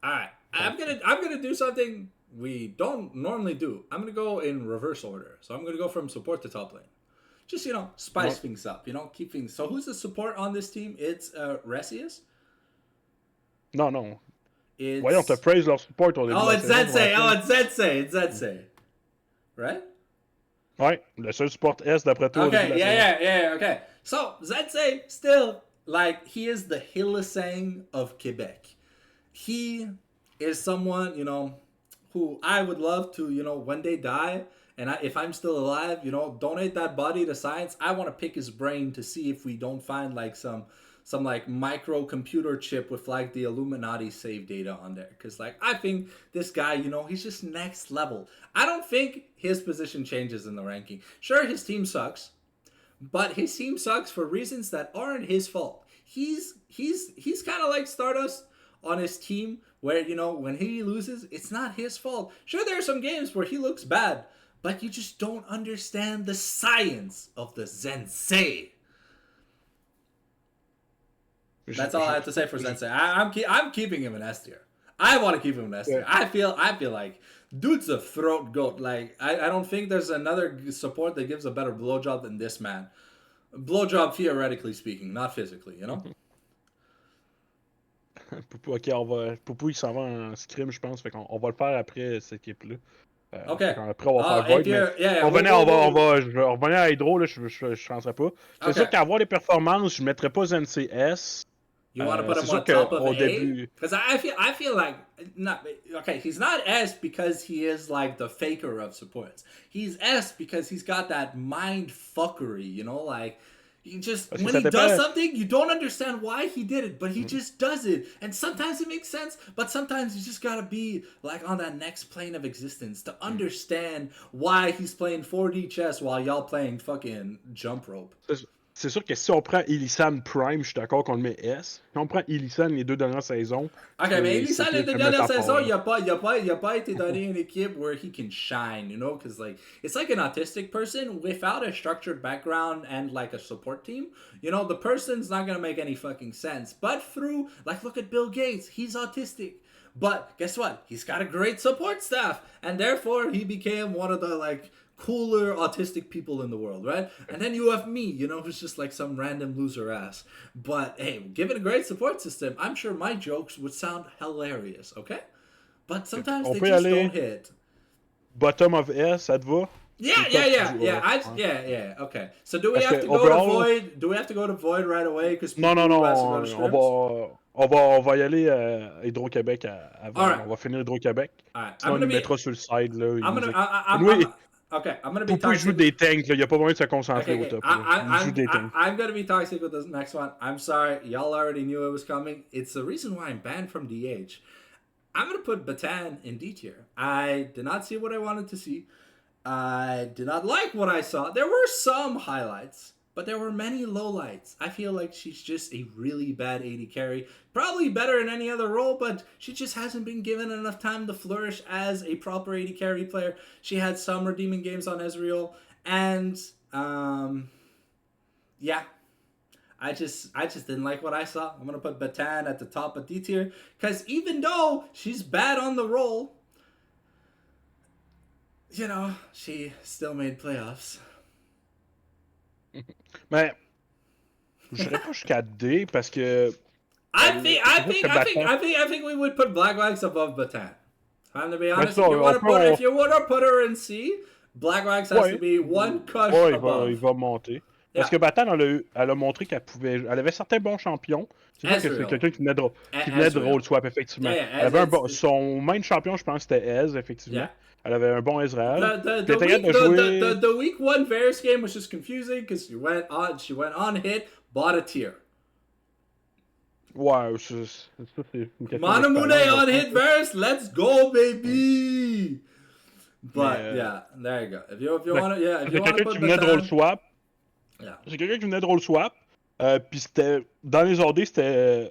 right. I'm gonna do something we don't normally do. I'm gonna go in reverse order. So I'm gonna go from support to top lane. Just, you know, spice things up. You know, keep things. So who's the support on this team? It's Resius. Non. Voyons, t'as praise leur support au début. Oh, it's Zetsay. It's Zetsay. Right? Ouais, le seul support S d'après toi. Okay, yeah. Okay. So Zetsay still, like, he is the Hillisang of Quebec. He is someone, you know, who I would love to, you know, when they die, and if I'm still alive, you know, donate that body to science. I want to pick his brain to see if we don't find like some like microcomputer chip with like the Illuminati save data on there. Because like, I think this guy, you know, he's just next level. I don't think his position changes in the ranking. Sure, his team sucks, but his team sucks for reasons that aren't his fault. he's kind of like Stardust on his team, where when he loses, it's not his fault. Sure, there are some games where he looks bad, but you just don't understand the science of the Sensei. That's all I have to say for Sensei. I'm keeping him in S tier. I want to keep him in S tier. I feel like dude's a throat goat. Like I don't think there's another support that gives a better blowjob than this man. Blowjob theoretically speaking, not physically, Ok, Poupou, il s'en va en scrim, je pense. Fait qu'on va le faire après cette équipe-là. Okay. Après, on va faire Void, mais on va revenir à Hydro, là, je ne rentrerai pas. C'est sûr qu'avoir les performances, je ne mettrais pas NCS. You want to put him on top of A? Because I feel like he's not S because he is like the faker of supports. He's S because he's got that mind fuckery, like he just when he does something, you don't understand why he did it, but he just does it. And sometimes it makes sense, but sometimes you just gotta be like on that next plane of existence to understand why he's playing 4D chess while y'all playing fucking jump rope. C'est sûr que si on prend Elisan Prime, je suis d'accord qu'on le met S. Si on prend Elisan les 2 dernières saisons. Ok, mais Elisan les 2 dernières saisons, il a pas été donné une équipe where he can shine, because like it's like an autistic person without a structured background and like a support team. The person's not gonna make any fucking sense. But through look at Bill Gates, he's autistic. But guess what? He's got a great support staff, and therefore he became one of the cooler autistic people in the world, right? And then you have me, who's just like some random loser ass. But hey, given a great support system, I'm sure my jokes would sound hilarious, okay? But sometimes they just don't hit. Bottom of S, ça te va? Yeah. Okay. So do we have to go to Void? Do we have to go to Void right away? Because non. On va y aller à Hydro-Québec avant. Right. On va finir Hydro-Québec. Right. Sinon, on le mettra sur le side là. I'm gonna be toxic. Il joue des tanks, il n'y a pas moyen de se concentrer au top. Il joue des tanks. I'm gonna be toxic with this next one. I'm sorry, y'all already knew it was coming. It's the reason why I'm banned from DH. I'm gonna put Batan in D tier. I did not see what I wanted to see. I did not like what I saw. There were some highlights, but there were many lowlights. I feel like she's just a really bad AD carry. Probably better in any other role, but she just hasn't been given enough time to flourish as a proper AD carry player. She had some redeeming games on Ezreal, and yeah. I just didn't like what I saw. I'm gonna put Batan at the top of D tier, because even though she's bad on the role, she still made playoffs. Mais je dirais pas jusqu'à D parce que I think we would put Blackwax above Batan. I'm to be honest. If you want to put her in C, Blackwax has to be one cut above. Il va monter. Parce que Batan, elle a montré qu'elle pouvait. Elle avait certains bons champions. C'est vrai que c'est quelqu'un qui venait de roll swap, effectivement. Elle avait son main champion, je pense, c'était Ez, effectivement. Yeah. Elle avait un bon Ezreal. The week 1 Varus game was just confusing because she went on hit, bought a tier. Ouais, ça c'est une question. Manamune on hit Varus, let's go, baby! But yeah, there you go. If you want to, if you want to put Batan... C'est quelqu'un qui venait de roll swap. Puis c'était. Dans les OD, c'était.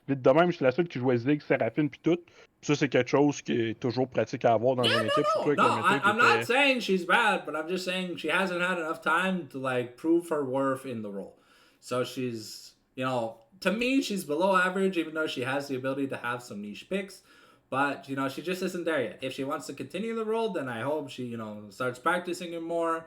Vite de même, c'est la seule qui jouait Zig, Seraphine, puis tout. Ça, c'est quelque chose qui est toujours pratique à avoir dans une équipe. I'm not saying she's bad, but I'm just saying she hasn't had enough time to prove her worth in the role. So she's, to me, she's below average, even though she has the ability to have some niche picks. But, she just isn't there yet. If she wants to continue the role, then I hope she, starts practicing it more,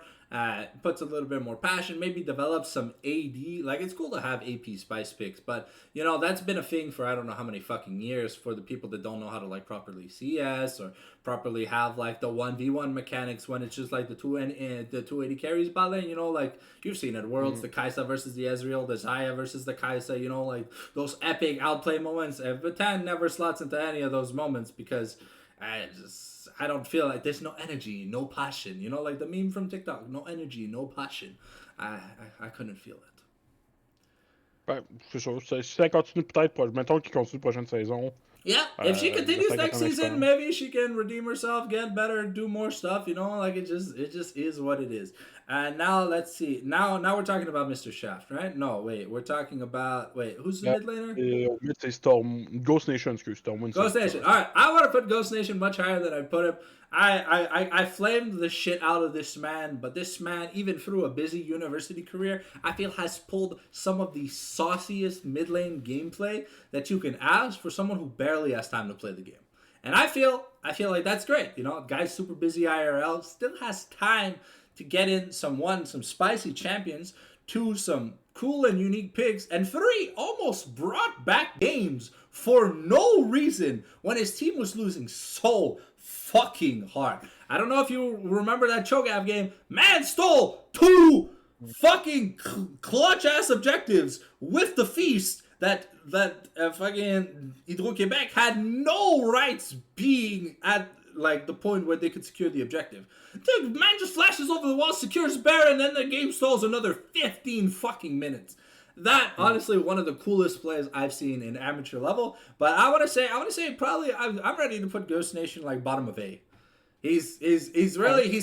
puts a little bit more passion, maybe develops some AD. It's cool to have AP spice picks, but, that's been a thing for I don't know how many fucking years for the people that don't know how to, properly CS or properly have, the 1v1 mechanics when it's just, the 280 carries ballet, you've seen it. Worlds, the Kai'Sa versus the Ezreal, the Xayah versus the Kai'Sa, those epic outplay moments. Batan never slots into any of those moments because I don't feel like there's no energy, no passion. The meme from TikTok, no energy, no passion. I couldn't feel it. Ouais, c'est sûr. Si ça continue peut-être, mettons qu'il continue la prochaine saison. Yeah, if she continues next season, maybe she can redeem herself, get better, do more stuff. It just is what it is. And now let's see. Now we're talking about Mr. Shaft, right? No, wait. We're talking about who's the Euh, mid laner? et au mid, c'est Storm. Ghost Nation, excuse. Stormwind, c'est Ghost Nation. Victor. All right, I want to put Ghost Nation much higher than I put him. I flamed the shit out of this man, but this man, even through a busy university career, I feel has pulled some of the sauciest mid lane gameplay that you can ask for someone who barely has time to play the game. And I feel like that's great. You know, guy's super busy IRL, still has time to get in some spicy champions, two, some cool and unique picks, and three, almost brought back games for no reason when his team was losing so fucking hard. I don't know if you remember that Cho'Gath game. Man stole two fucking clutch ass objectives with the feast that fucking Hydro-Québec had no rights being at like the point where they could secure the objective. Dude, man just flashes over the wall, secures Bear, and then the game stalls another 15 fucking minutes. That honestly one of the coolest plays I've seen in amateur level. But I want to say probably I'm ready to put Ghost Nation like bottom of A. He's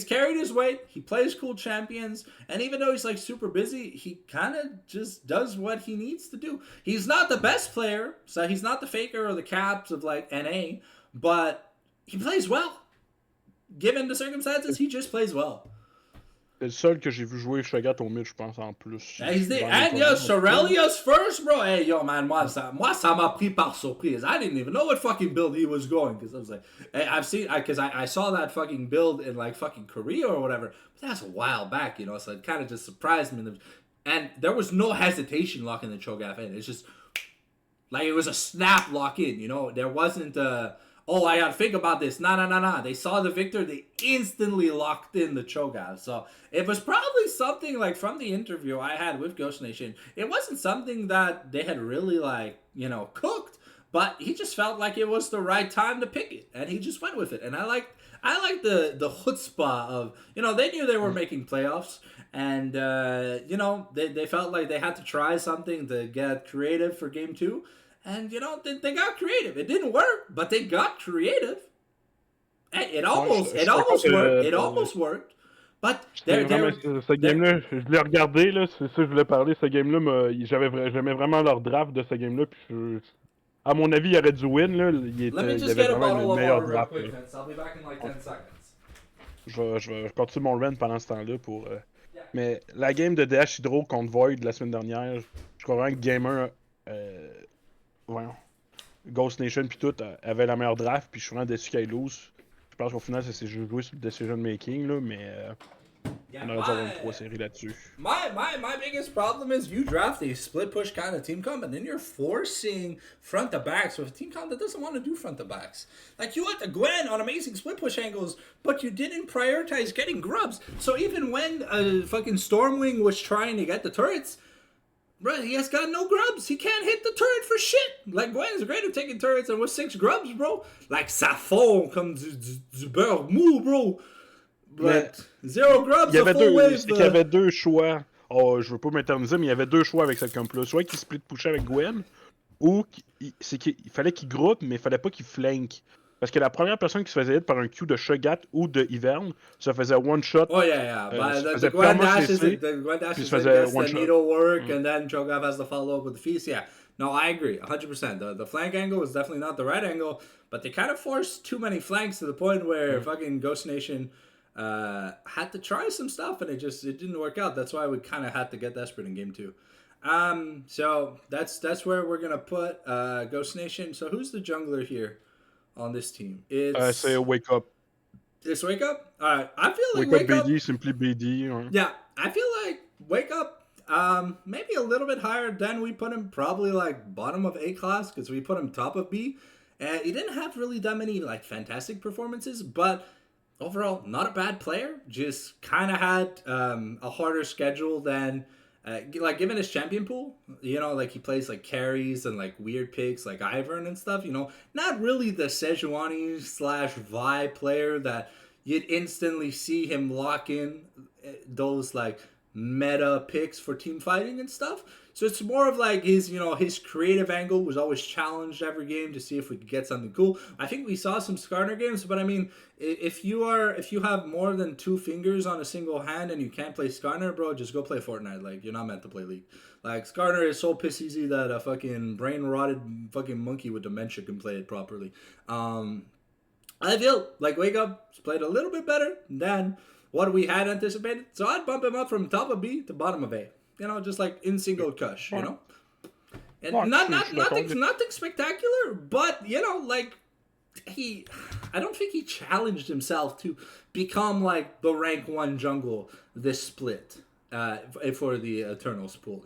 carried his weight. He plays cool champions, and even though he's like super busy, he kind of just does what he needs to do. He's not the best player, so he's not the faker or the caps of like NA, but he plays well. Given the circumstances, he just plays well. C'est le seul que j'ai vu jouer Shogat au mid, je pense, en plus. And yo, Shurelya's first, bro. Hey, yo, man, moi, ça m'a pris par surprise. I didn't even know what fucking build he was going, because I was like, hey, I saw that fucking build in like fucking Korea or whatever, but that's a while back, you know, so it kind of just surprised me. And there was no hesitation locking the Cho'Gath in. It's just like it was a snap lock in, you know. There wasn't oh, I gotta think about this. Nah. They saw the victor, they instantly locked in the Cho'Gath. So it was probably something like from the interview I had with Ghost Nation. It wasn't something that they had really like, you know, cooked, but he just felt like it was the right time to pick it, and he just went with it. And I like the chutzpah of, you know, they knew they were making playoffs, and you know, they felt like they had to try something to get creative for game two. And, you know, they got creative. It didn't work, but they got creative. It almost worked. It almost worked. But ce game-là, je l'ai regardé, là, c'est ça que je voulais parler. Ce game-là, j'aimais vraiment leur draft de ce game-là. Puis à mon avis, il aurait dû win. Là. Il avait vraiment le meilleur draft. I'll be back in like 10 seconds. Je vais continuer mon run pendant ce temps-là. Mais la game de DH Hydro contre Void la semaine dernière, je crois vraiment que Gamer. Ghost Nation puis tout avait la meilleure draft, puis je suis vraiment déçu qu'elle lose. Je pense qu'au final, ça s'est joué sur le decision making, là, mais on aurait dû avoir une 3 séries là-dessus. My biggest problem is you draft a split push kind of team comp, and then you're forcing front to backs with a team comp that doesn't want to do front to backs. Like, you went to Gwen on amazing split push angles, but you didn't prioritize getting grubs. So even when fucking Stormwing was trying to get the turrets, bro, he has got no grubs. He can't hit the turret for shit. Like, Gwen is great at taking turrets, and with 6 grubs, bro, like, ça fond comme du beurre mou, bro. But zero grubs, il y avait deux choix. Oh, je veux pas m'éterniser, mais il y avait deux choix avec cette comp-là. Soit qu'il split pushait avec Gwen, ou qu'il fallait qu'il groupe, mais il fallait pas qu'il flank. Parce que la première personne qui se faisait hit par un Q de Shogat ou de Hiverne se faisait one shot. Oh yeah. The Gwen dash is against the needlework, and then Cho'Gath has to follow up with the feast. Yeah. No, I agree, 100%. The flank angle was definitely not the right angle, but they kind of forced too many flanks to the point where fucking Ghost Nation had to try some stuff, and it didn't work out. That's why we kind of had to get desperate in game 2. So that's where we're gonna put Ghost Nation. So who's the jungler here on this team? It's say Wake Up. It's Wake Up? Alright. I feel like Wake Up BD, simply BD. Or... Yeah, I feel like Wake Up maybe a little bit higher than we put him, probably like bottom of A class, because we put him top of B. And he didn't have really that many like fantastic performances, but overall not a bad player. Just kind of had a harder schedule than like given his champion pool, you know, like he plays like carries and like weird picks like Ivern and stuff, you know, not really the Sejuani / Vi player that you'd instantly see him lock in those like meta picks for team fighting and stuff. So it's more of like his creative angle was always challenged every game to see if we could get something cool. I think we saw some Skarner games, but I mean, if you have more than two fingers on a single hand and you can't play Skarner, bro, just go play Fortnite. Like, you're not meant to play League. Like, Skarner is so piss easy that a fucking brain rotted fucking monkey with dementia can play it properly. I feel like Wake Up played a little bit better than what we had anticipated. So I'd bump him up from top of B to bottom of A. Just like in single cush, And nothing spectacular, but like I don't think he challenged himself to become like the rank 1 jungle this split for the Eternals pool,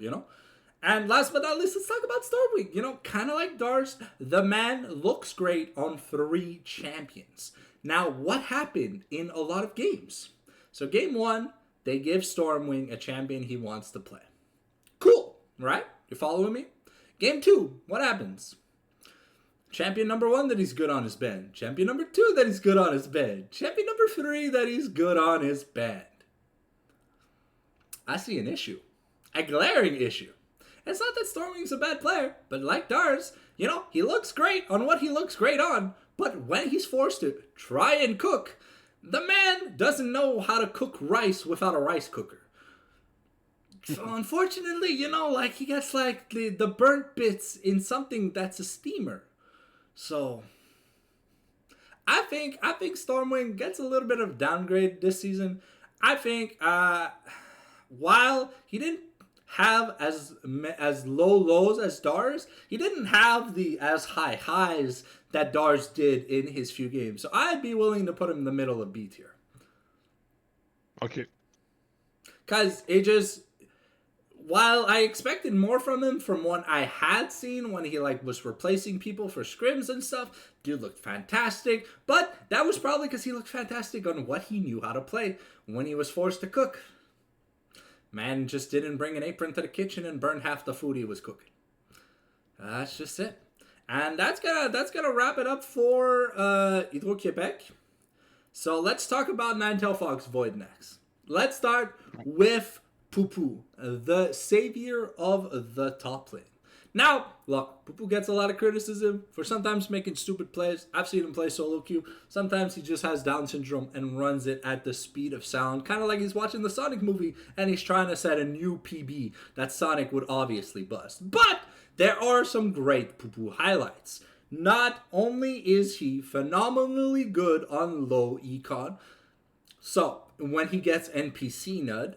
And last but not least, let's talk about Stormwing. Kind of like Dars, the man looks great on 3 champions. Now, what happened in a lot of games? So game 1, they give Stormwing a champion he wants to play. Cool, right? You're following me? Game 2, what happens? Champion number 1 that he's good on his band. Champion number 2 that he's good on his band. Champion number 3 that he's good on his band. I see an issue. A glaring issue. It's not that Stormwing's a bad player, but like Dars, he looks great on what he looks great on, but when he's forced to try and cook, the man doesn't know how to cook rice without a rice cooker. So unfortunately, he gets like the burnt bits in something that's a steamer. So I think Stormwing gets a little bit of downgrade this season. I think while he didn't have as low lows as Dars, he didn't have the as high highs that Dars did in his few games. So I'd be willing to put him in the middle of B tier. Okay. Because while I expected more from him from what I had seen when he was replacing people for scrims and stuff, dude looked fantastic. But that was probably because he looked fantastic on what he knew how to play when he was forced to cook. Man just didn't bring an apron to the kitchen and burn half the food he was cooking. That's just it. And that's gonna wrap it up for Hydro-Québec. So let's talk about Ninetale Fox Void next. Let's start with Poopoo, the savior of the top lane. Now, look, Poopoo gets a lot of criticism for sometimes making stupid plays. I've seen him play solo queue. Sometimes he just has Down syndrome and runs it at the speed of sound, kind of like he's watching the Sonic movie and he's trying to set a new PB that Sonic would obviously bust. But there are some great Poopoo highlights. Not only is he phenomenally good on low econ, so when he gets NPC nud,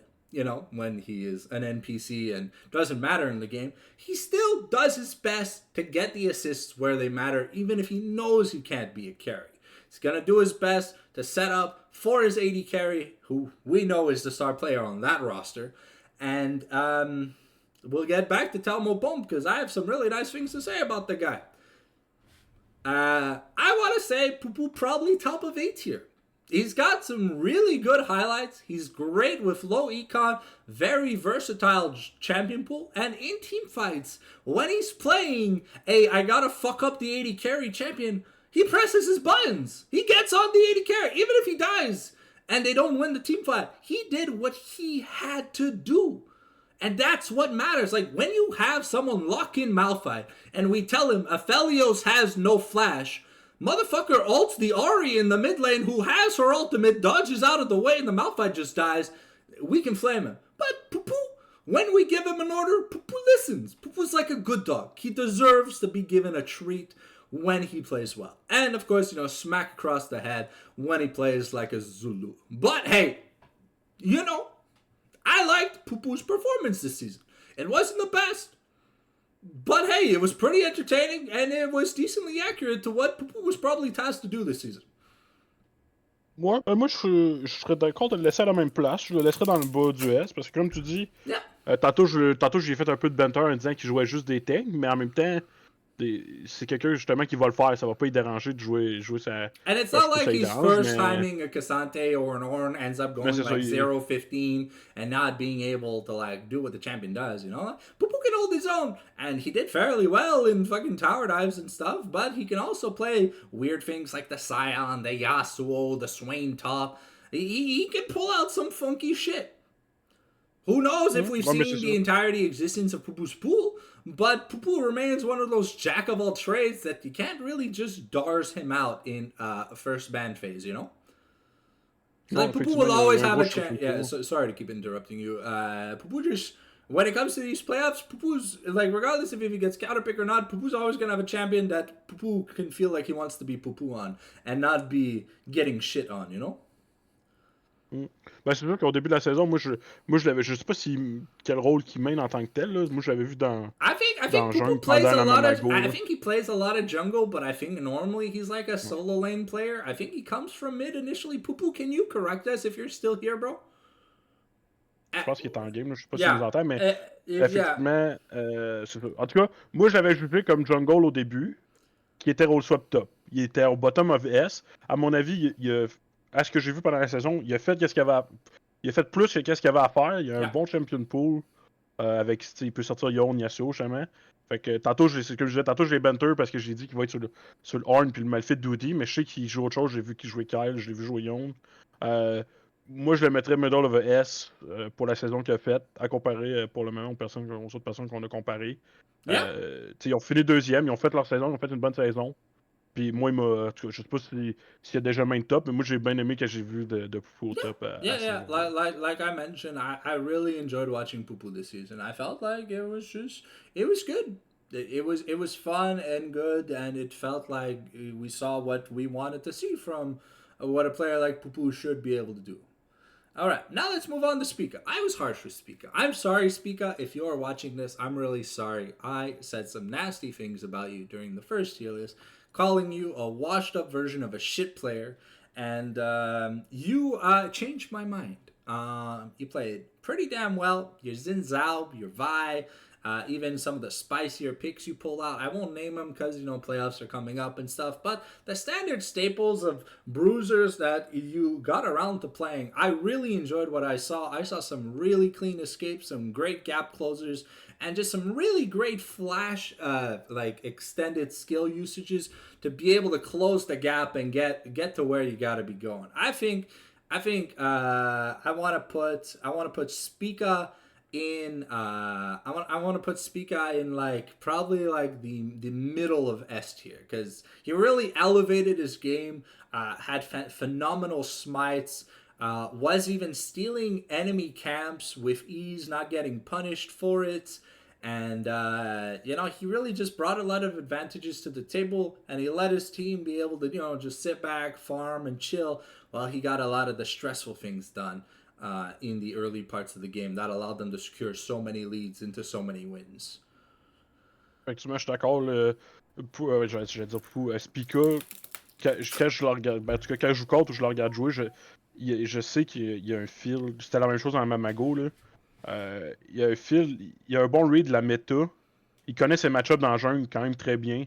when he is an NPC and doesn't matter in the game, he still does his best to get the assists where they matter, even if he knows he can't be a carry. He's going to do his best to set up for his AD carry, who we know is the star player on that roster. And we'll get back to Telmo Bomb because I have some really nice things to say about the guy. I want to say Poopoo probably top of 8 here. He's got some really good highlights. He's great with low econ, very versatile champion pool, and in team fights, when he's playing I gotta fuck up the AD carry champion, he presses his buttons. He gets on the AD carry, even if he dies and they don't win the team fight. He did what he had to do. And that's what matters. Like, when you have someone lock in Malphite and we tell him Aphelios has no flash, motherfucker ults the Ahri in the mid lane who has her ultimate, dodges out of the way, and the Malphite just dies. We can flame him. But Poopoo, when we give him an order, Poopoo listens. Poopoo's like a good dog. He deserves to be given a treat when he plays well. And, of course, smack across the head when he plays like a Zulu. But, hey, I liked Poopoo's performance this season. It wasn't the best. But hey, it was pretty entertaining, and it was decently accurate to what Poopoo was probably tasked to do this season. Ouais, moi je serais d'accord de le laisser à la même place. Je le laisserais dans le bas du S, parce que comme tu dis, tantôt j'ai fait un peu de banter en disant qu'il jouait juste des tanks, mais en même temps, c'est quelqu'un justement qui va le faire. Ça va pas y déranger de jouer sa. And it's not like he's first timing a Cassante or an Ornn ends up going like 0-15 and not being able to do what the champion does, Poopoo can hold his own, and he did fairly well in fucking tower dives and stuff, but he can also play weird things like the Scion, the Yasuo, the Swain top. He can pull out some funky shit. Who knows if we've Ouais, mais c'est seen ça. the entirety existence of Pupu's pool, but Pupu remains one of those jack of all trades that you can't really just dars him out in first band phase, you know? So Non, like Pupu effectivement, will il y always a un have gros a shot chance. sur Yeah, tour. so, sorry to keep interrupting you. Pupu just when it comes to these playoffs, Pupu's like regardless of if he gets counter pick or not, Pupu's always gonna have a champion that Pupu can feel like he wants to be Pupu on and not be getting shit on, you know? Mm. Ben, c'est sûr qu'au début de la saison, moi, je l'avais. Je sais pas quel rôle qu'il mène en tant que tel, là. Moi, je l'avais vu I dans think Pupu Jungle plays pendant a la lot of Mamago, I là. think he plays a lot of jungle, but I think normally he's like a Ouais. solo lane player. I think he comes from mid initially. Pupu, can you correct us if you're still here, bro? Je pense qu'il est en game, là. Je sais pas s'il nous Yeah. entend, mais Yeah. effectivement, c'est ça. En tout cas, moi, je l'avais jugé comme Jungle au début, qui était role swap top. Il était au bottom of S. À mon avis, à ce que j'ai vu pendant la saison, il a fait plus que qu'est-ce qu'il avait à faire. Il a un Yeah. bon champion pool. Avec, il peut sortir Yon, Yasuo, justement. Fait que tantôt, c'est ce que je disais, tantôt j'ai banter parce que j'ai dit qu'il va être sur le Horn puis le Malfit Duty, mais je sais qu'il joue autre chose. J'ai vu qu'il jouait Kyle, je l'ai vu jouer Yon. Euh, Moi, je le mettrais middle of a S pour la saison qu'il a faite, à comparer pour le moment aux autres personnes qu'on a comparées. Yeah. Ils ont fini deuxième, ils ont fait leur saison, ils ont fait une bonne saison. Puis moi, en tout cas, je sais pas s'il y a déjà main top, mais moi, j'ai bien aimé que j'ai vu de Fou au Yeah, top yeah, à ce yeah. niveau-là. Like I mentioned, I really enjoyed watching Pupu this season. I felt like it was good. It was fun and good, and it felt like we saw what we wanted to see from what a player like Pupu should be able to do. All right, now let's move on to Spica. I was harsh with Spica. I'm sorry, Spica. If you are watching this, I'm really sorry. I said some nasty things about you during the first tier list, calling you a washed up version of a shit player, and you changed my mind. You played pretty damn well. Your Xin Zhao, your Vi, even some of the spicier picks you pulled out. I won't name them because, you know, playoffs are coming up and stuff. But the standard staples of bruisers that you got around to playing, I really enjoyed what I saw. I saw some really clean escapes, some great gap closers, and just some really great flash, like extended skill usages to be able to close the gap and get to where you got to be going. I think I want to put Spica in I want to put Spica in like probably like the middle of S tier because he really elevated his game, had phenomenal smites, was even stealing enemy camps with ease, not getting punished for it. And, you know, he really just brought a lot of advantages to the table, and he let his team be able to, you know, just sit back, farm, and chill while he got a lot of the stressful things done in the early parts of the game that allowed them to secure so many leads into so many wins. Effectivement, je suis d'accord. J'allais dire pour Spica, quand je le regarde, ben, en tout cas, quand je joue contre ou je le regarde jouer, je sais qu'il y a un feel. C'était la même chose dans la Mamago, là. Il y a un feel, il y a un bon read de la méta. Il connaît ses match-ups dans le jungle quand même très bien.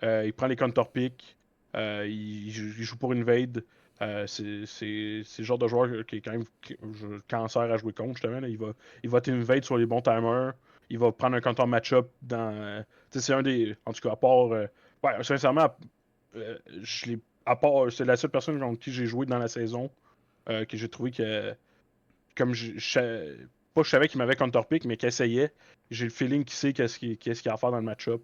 Il prend les counter-picks. Il joue pour une Invade. C'est le genre de joueur qui est quand même cancer à jouer contre, justement. Là. Il va t'invade sur les bons timers. Il va prendre un counter match-up dans. Tu sais, c'est un des. En tout cas, à part. Ouais, sincèrement, à part. C'est la seule personne contre qui j'ai joué dans la saison que j'ai trouvé que. Comme pas que je savais qu'il m'avait counter-pick, mais qu'il essayait. J'ai le feeling qu'il sait qu'est-ce qu'il a à faire dans le match-up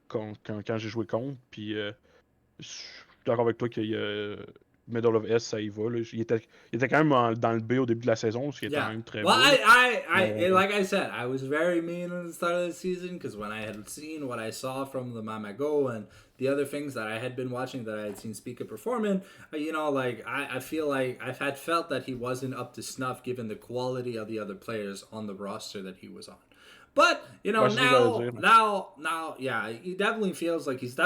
quand j'ai joué contre. Puis je suis d'accord avec toi qu'il y a Middle of S, ça y va. Là. Il était quand même dans le B au début de la saison, ce qui était quand Yeah. même très Well, beau. Là. like I said, I was very mean at the start of the season because when I had seen what I saw from the Mamago and the other things that I had been watching that I had seen Speaker perform in, you know, like I feel like I've had felt that he wasn't up to snuff given the quality of the other players on the roster that he was on. But you know Ouais, c'est ça que j'allais dire. yeah, he definitely feels like he's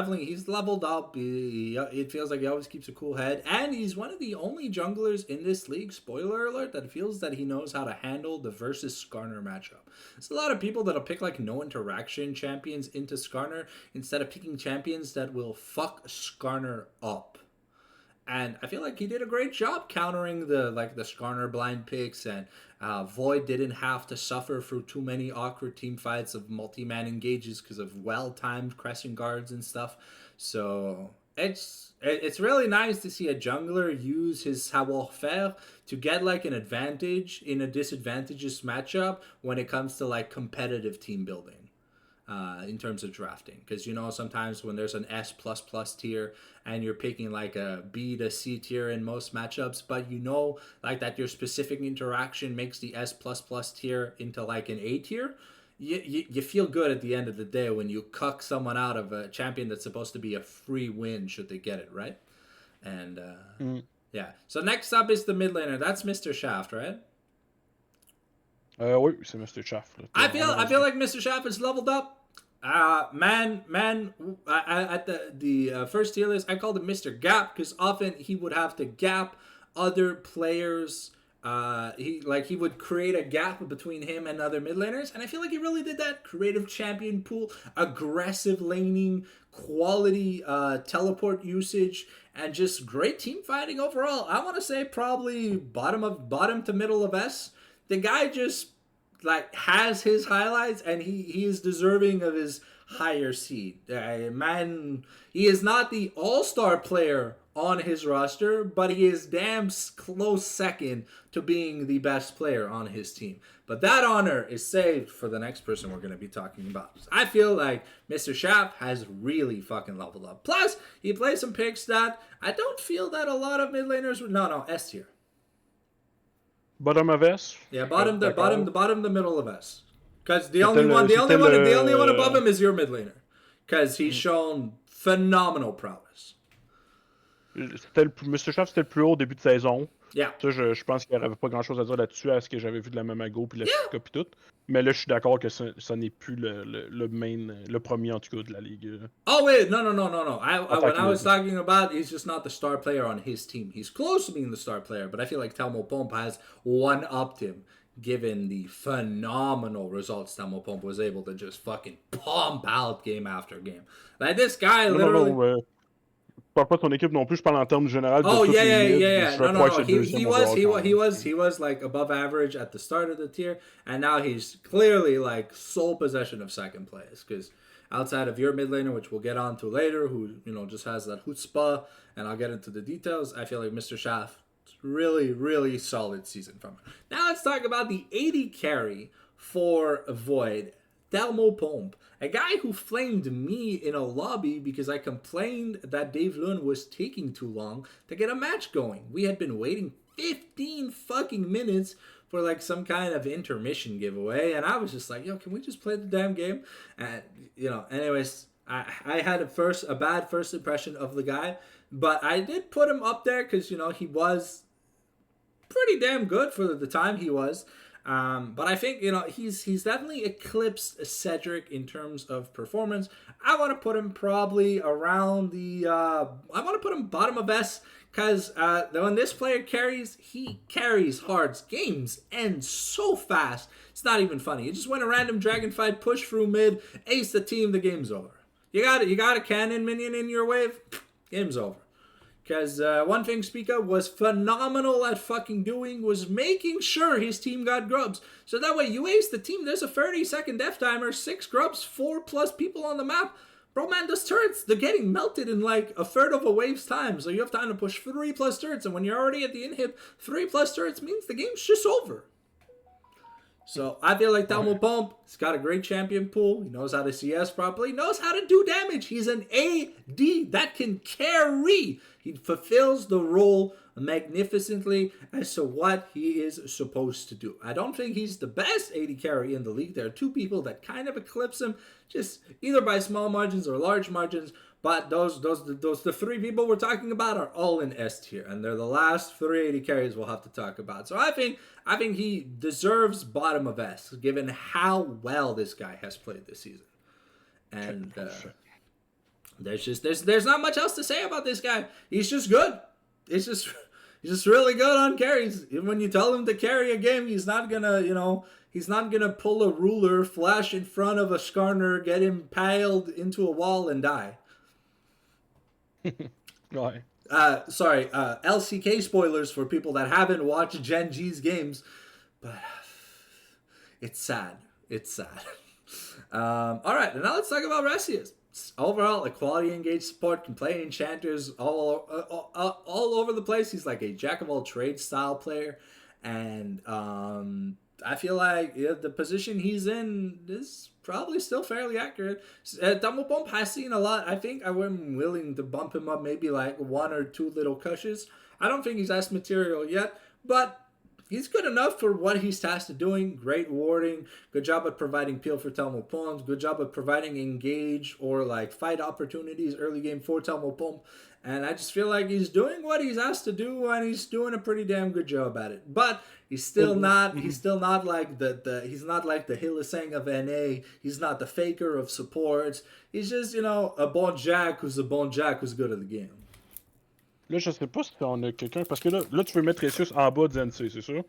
leveled up. It feels like he always keeps a cool head, and he's one of the only junglers in this league. Spoiler alert! That feels that he knows how to handle the versus Skarner matchup. There's a lot of people that'll pick like no interaction champions into Skarner instead of picking champions that will fuck Skarner up. And I feel like he did a great job countering the Skarner blind picks, and Void didn't have to suffer through too many awkward team fights of multi-man engages because of well-timed crescent guards and stuff. So It's really nice to see a jungler use his savoir-faire to get like an advantage in a disadvantageous matchup when it comes to like competitive team building. In terms of drafting, because you know sometimes when there's an S plus plus tier and you're picking like a B to C tier in most matchups, but you know like that your specific interaction makes the S plus plus tier into like an A tier. You feel good at the end of the day when you cuck someone out of a champion that's supposed to be a free win should they get it right. And Mm. yeah, so next up is the mid laner. That's Mr. Shaft, right? Oui, c'est Mr. Chaff. Là. I feel Allons-y. like Mr. Shaft is leveled up. Man, at the first tier list, I called him Mr. Gap because often he would have to gap other players. He would create a gap between him and other mid laners, and I feel like he really did that. Creative champion pool, aggressive laning, quality teleport usage, and just great team fighting overall. I want to say probably bottom to middle of S. The guy just like has his highlights and he is deserving of his higher seed. Man, he is not the all-star player on his roster, but he is damn close second to being the best player on his team. But that honor is saved for the next person we're going to be talking about. I feel like Mr. Shaft has really fucking leveled up. Plus, he plays some picks that I don't feel that a lot of mid laners would. No, S tier. Bottom of S. Yeah, Je suis d'accord. the middle of S. Because C'était the only one above le... him is your mid laner. Because he's Mm. shown phenomenal prowess. Mr. Chaff, c'était le plus haut au début de saison. Yeah, Ça, je pense qu'il n'y avait pas grand-chose à dire là-dessus, à ce que j'avais vu de la Mamago puis la yeah. Sika puis tout. Mais là, je suis d'accord que ça n'est plus le main, le premier en tout cas de la ligue. Oh wait, no. When I was Attaque-le. talking about, he's just not the star player on his team. He's close to being the star player, but I feel like Telmo Pomp has one upped him, given the phenomenal results Telmo Pomp was able to just fucking pump out game after game. Like this guy literally. Non. Je parle pas de ton équipe non plus, je parle en termes général de Oh toutes les mids. yeah. Je crois que c'est le He deuxième was overall quand même. he was like above average at the start of the tier, and now he's clearly like sole possession of second place because outside of your mid laner, which we'll get on to later, who just has that chutzpah, and I'll get into the details. I feel like Mr. Shaft really solid season from him. Now let's talk about the 80 carry for Void. Thelmo Pomp, a guy who flamed me in a lobby because I complained that Dave Lund was taking too long to get a match going. We had been waiting 15 fucking minutes for like some kind of intermission giveaway, and I was just like, yo, can we just play the damn game? And anyways, I had a bad first impression of the guy, but I did put him up there because he was pretty damn good for the time he was. But I think he's definitely eclipsed Cedric in terms of performance. I want to put him probably around the. I want to put him bottom of S because when this player carries, he carries hard. Games end so fast. It's not even funny. You just win a random dragon fight, push through mid, ace the team, the game's over. You got a cannon minion in your wave, game's over. Because one thing Spica was phenomenal at fucking doing was making sure his team got grubs. So that way you ace the team, there's a 30-second death timer, 6 grubs, 4+ people on the map. Bro, man, those turrets, they're getting melted in like a third of a wave's time. So you have time to push 3+ turrets. And when you're already at the inhib, 3+ turrets means the game's just over. So I feel like Thelmo Pomp, he's got a great champion pool. He knows how to CS properly, knows how to do damage. He's an AD that can carry. He fulfills the role magnificently as to what he is supposed to do. I don't think he's the best AD carry in the league. There are 2 people that kind of eclipse him, just either by small margins or large margins. But the 3 people we're talking about are all in S tier, and they're the last 3 AD carries we'll have to talk about. So I think he deserves bottom of S, given how well this guy has played this season. And there's not much else to say about this guy. He's just good. He's just really good on carries. Even when you tell him to carry a game, he's not gonna pull a ruler, flash in front of a Skarner, get impaled into a wall, and die. Ouais. Sorry, LCK spoilers for people that haven't watched Gen G's games, but it's sad. It's sad. All right, now let's talk about Resius. overall a quality engaged support, can play enchanters all over the place. He's like a jack of all trades style player, and I feel like the position he's in is probably still fairly accurate. Double Bump has seen a lot. I think I am willing to bump him up maybe like one or two little cushes. I don't think he's as material yet, but he's good enough for what he's tasked to doing. Great warding, good job at providing peel for Telmo Pump, good job at providing engage or like fight opportunities early game for Telmo Pump. And I just feel like he's doing what he's asked to do, and he's doing a pretty damn good job at it. But he's still not like he's not like the Hillisang of NA. He's not the faker of supports. He's just, a bon Jack who's good at the game. Là, je sais pas si on a quelqu'un. Parce que là tu veux mettre Recius en bas d'NC, c'est sûr?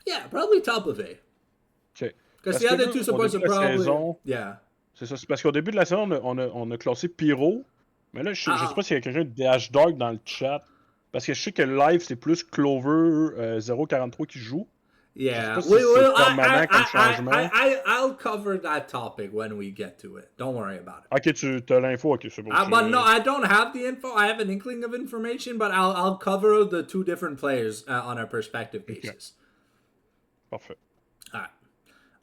Yeah, probably top of A. OK. Because the other two supports are probably... saison, yeah. C'est ça. C'est parce qu'au début de la saison, on a classé Pyro. Mais là, je sais pas s'il y a quelqu'un de DH Dark dans le chat. Parce que je sais que live, c'est plus Clover 043 qui joue. Yeah, I'll cover that topic when we get to it. Don't worry about it. Ok, tu as l'info, ok, c'est bon. But no, I don't have the info. I have an inkling of information, but I'll cover the two different players on a perspective basis. Okay. Parfait.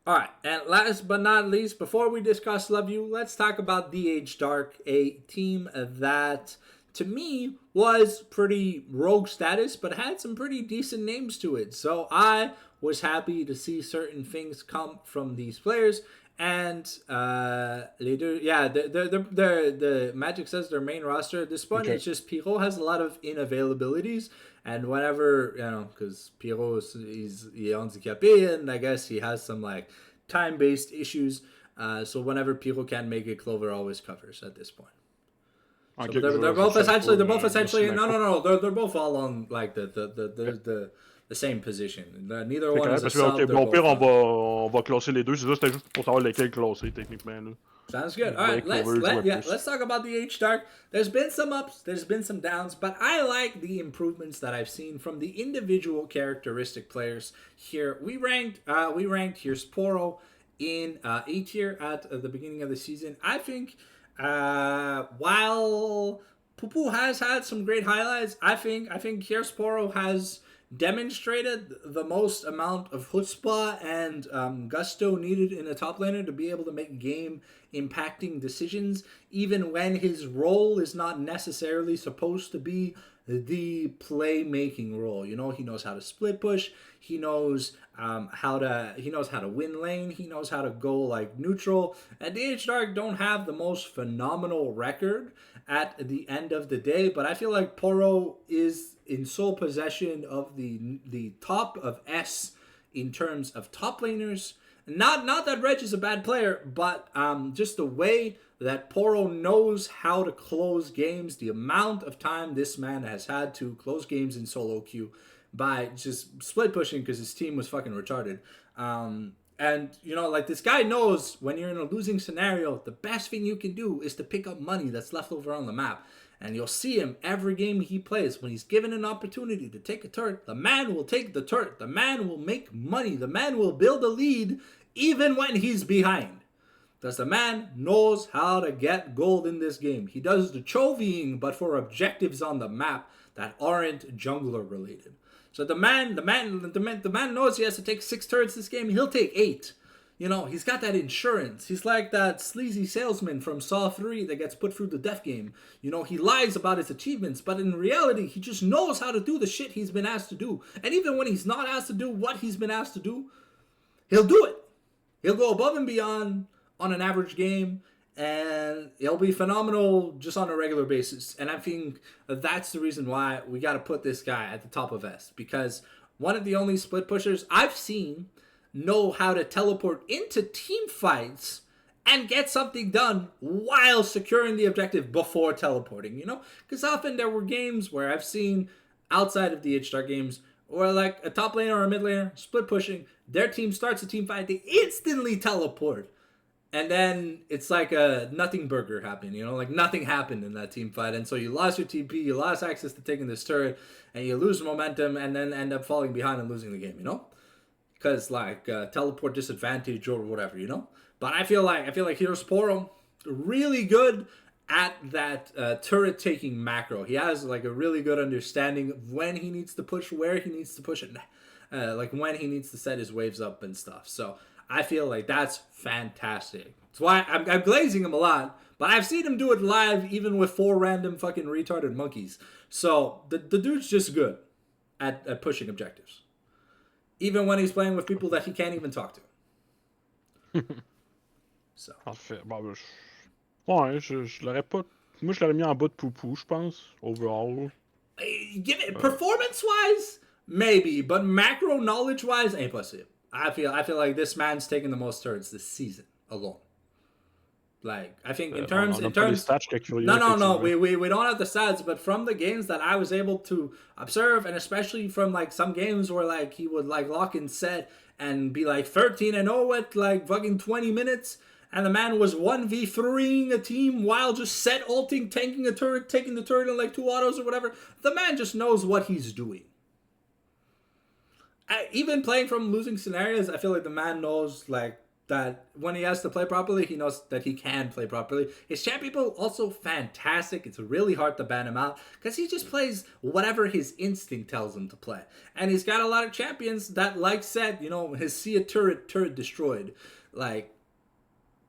All right, and last but not least, before we discuss Love You, let's talk about DH Dark, a team that, to me, was pretty rogue status, but had some pretty decent names to it. So I was happy to see certain things come from these players. And later, yeah, the Magic says their main roster at this point, it's just Pirot has a lot of inavailabilities. And whenever, because Pirot he's handicapé, and I guess he has some like time-based issues. So whenever Pirot can't make it, Clover always covers at this point. So they're both essentially no. They're both all on like the same position. Neither one is a sub. Okay, bon, pire, on va classer les deux. C'est ça, c'était juste pour savoir lesquels classer, techniquement. Là. Sounds good. All right, let's talk about the H Dark. There's been some ups, there's been some downs, but I like the improvements that I've seen from the individual characteristic players here. We ranked here Sporo in A tier at the beginning of the season. I think while Pupu has had some great highlights, I think Kiersporo has demonstrated the most amount of chutzpah and gusto needed in a top laner to be able to make game impacting decisions, even when his role is not necessarily supposed to be the playmaking role. He knows how to split push. He knows how to win lane. He knows how to go like neutral. And DH Dark don't have the most phenomenal record at the end of the day, but I feel like Poro is in sole possession of the top of S in terms of top laners. Not that Reg is a bad player, but just the way that Poro knows how to close games, the amount of time this man has had to close games in solo queue by just split pushing because his team was fucking retarded. And, like this guy knows when you're in a losing scenario, the best thing you can do is to pick up money that's left over on the map. And you'll see him every game he plays. When he's given an opportunity to take a turret, the man will take the turret. The man will make money. The man will build a lead even when he's behind. Because the man knows how to get gold in this game. He does the chovying, but for objectives on the map that aren't jungler related. So the man knows he has to take 6 turrets this game. He'll take 8. He's got that insurance. He's like that sleazy salesman from Saw 3 that gets put through the death game. He lies about his achievements, but in reality, he just knows how to do the shit he's been asked to do. And even when he's not asked to do what he's been asked to do, he'll do it. He'll go above and beyond on an average game, and it'll be phenomenal just on a regular basis. And I think that's the reason why we got to put this guy at the top of S, because one of the only split pushers I've seen know how to teleport into team fights and get something done while securing the objective before teleporting, Because often there were games where I've seen outside of the H-Star games where like a top laner or a mid laner split pushing, their team starts a team fight, they instantly teleport. And then it's like a nothing burger happening, like nothing happened in that team fight. And so you lost your TP, you lost access to taking this turret, and you lose momentum and then end up falling behind and losing the game, Because like teleport disadvantage or whatever, But I feel like Heroes Poro, really good at that turret taking macro. He has like a really good understanding of when he needs to push, where he needs to push it, like when he needs to set his waves up and stuff. So I feel like that's fantastic. That's why I'm glazing him a lot, but I've seen him do it live even with 4 random fucking retarded monkeys. So the dude's just good at pushing objectives. Even when he's playing with people that he can't even talk to. So. Parfait. Bon, ben, ouais, je l'aurais pas. Moi, je l'aurais mis en bas de Poupou, je pense, overall. Give it performance wise, maybe, but macro knowledge wise, ain't possible. I feel like this man's taking the most turns this season alone. Like I think in terms no, we don't have the stats, but from the games that I was able to observe, and especially from like some games where like he would like lock in set and be like 13-0 at like fucking 20 minutes. And the man was 1v3ing a team while just set ulting, tanking a turret, taking the turret in like 2 autos or whatever. The man just knows what he's doing. Even playing from losing scenarios, I feel like the man knows like that when he has to play properly, he knows that he can play properly. His chat people also fantastic. It's really hard to ban him out because he just plays whatever his instinct tells him to play. And he's got a lot of champions that like said, you know, his see a turret destroyed. Like,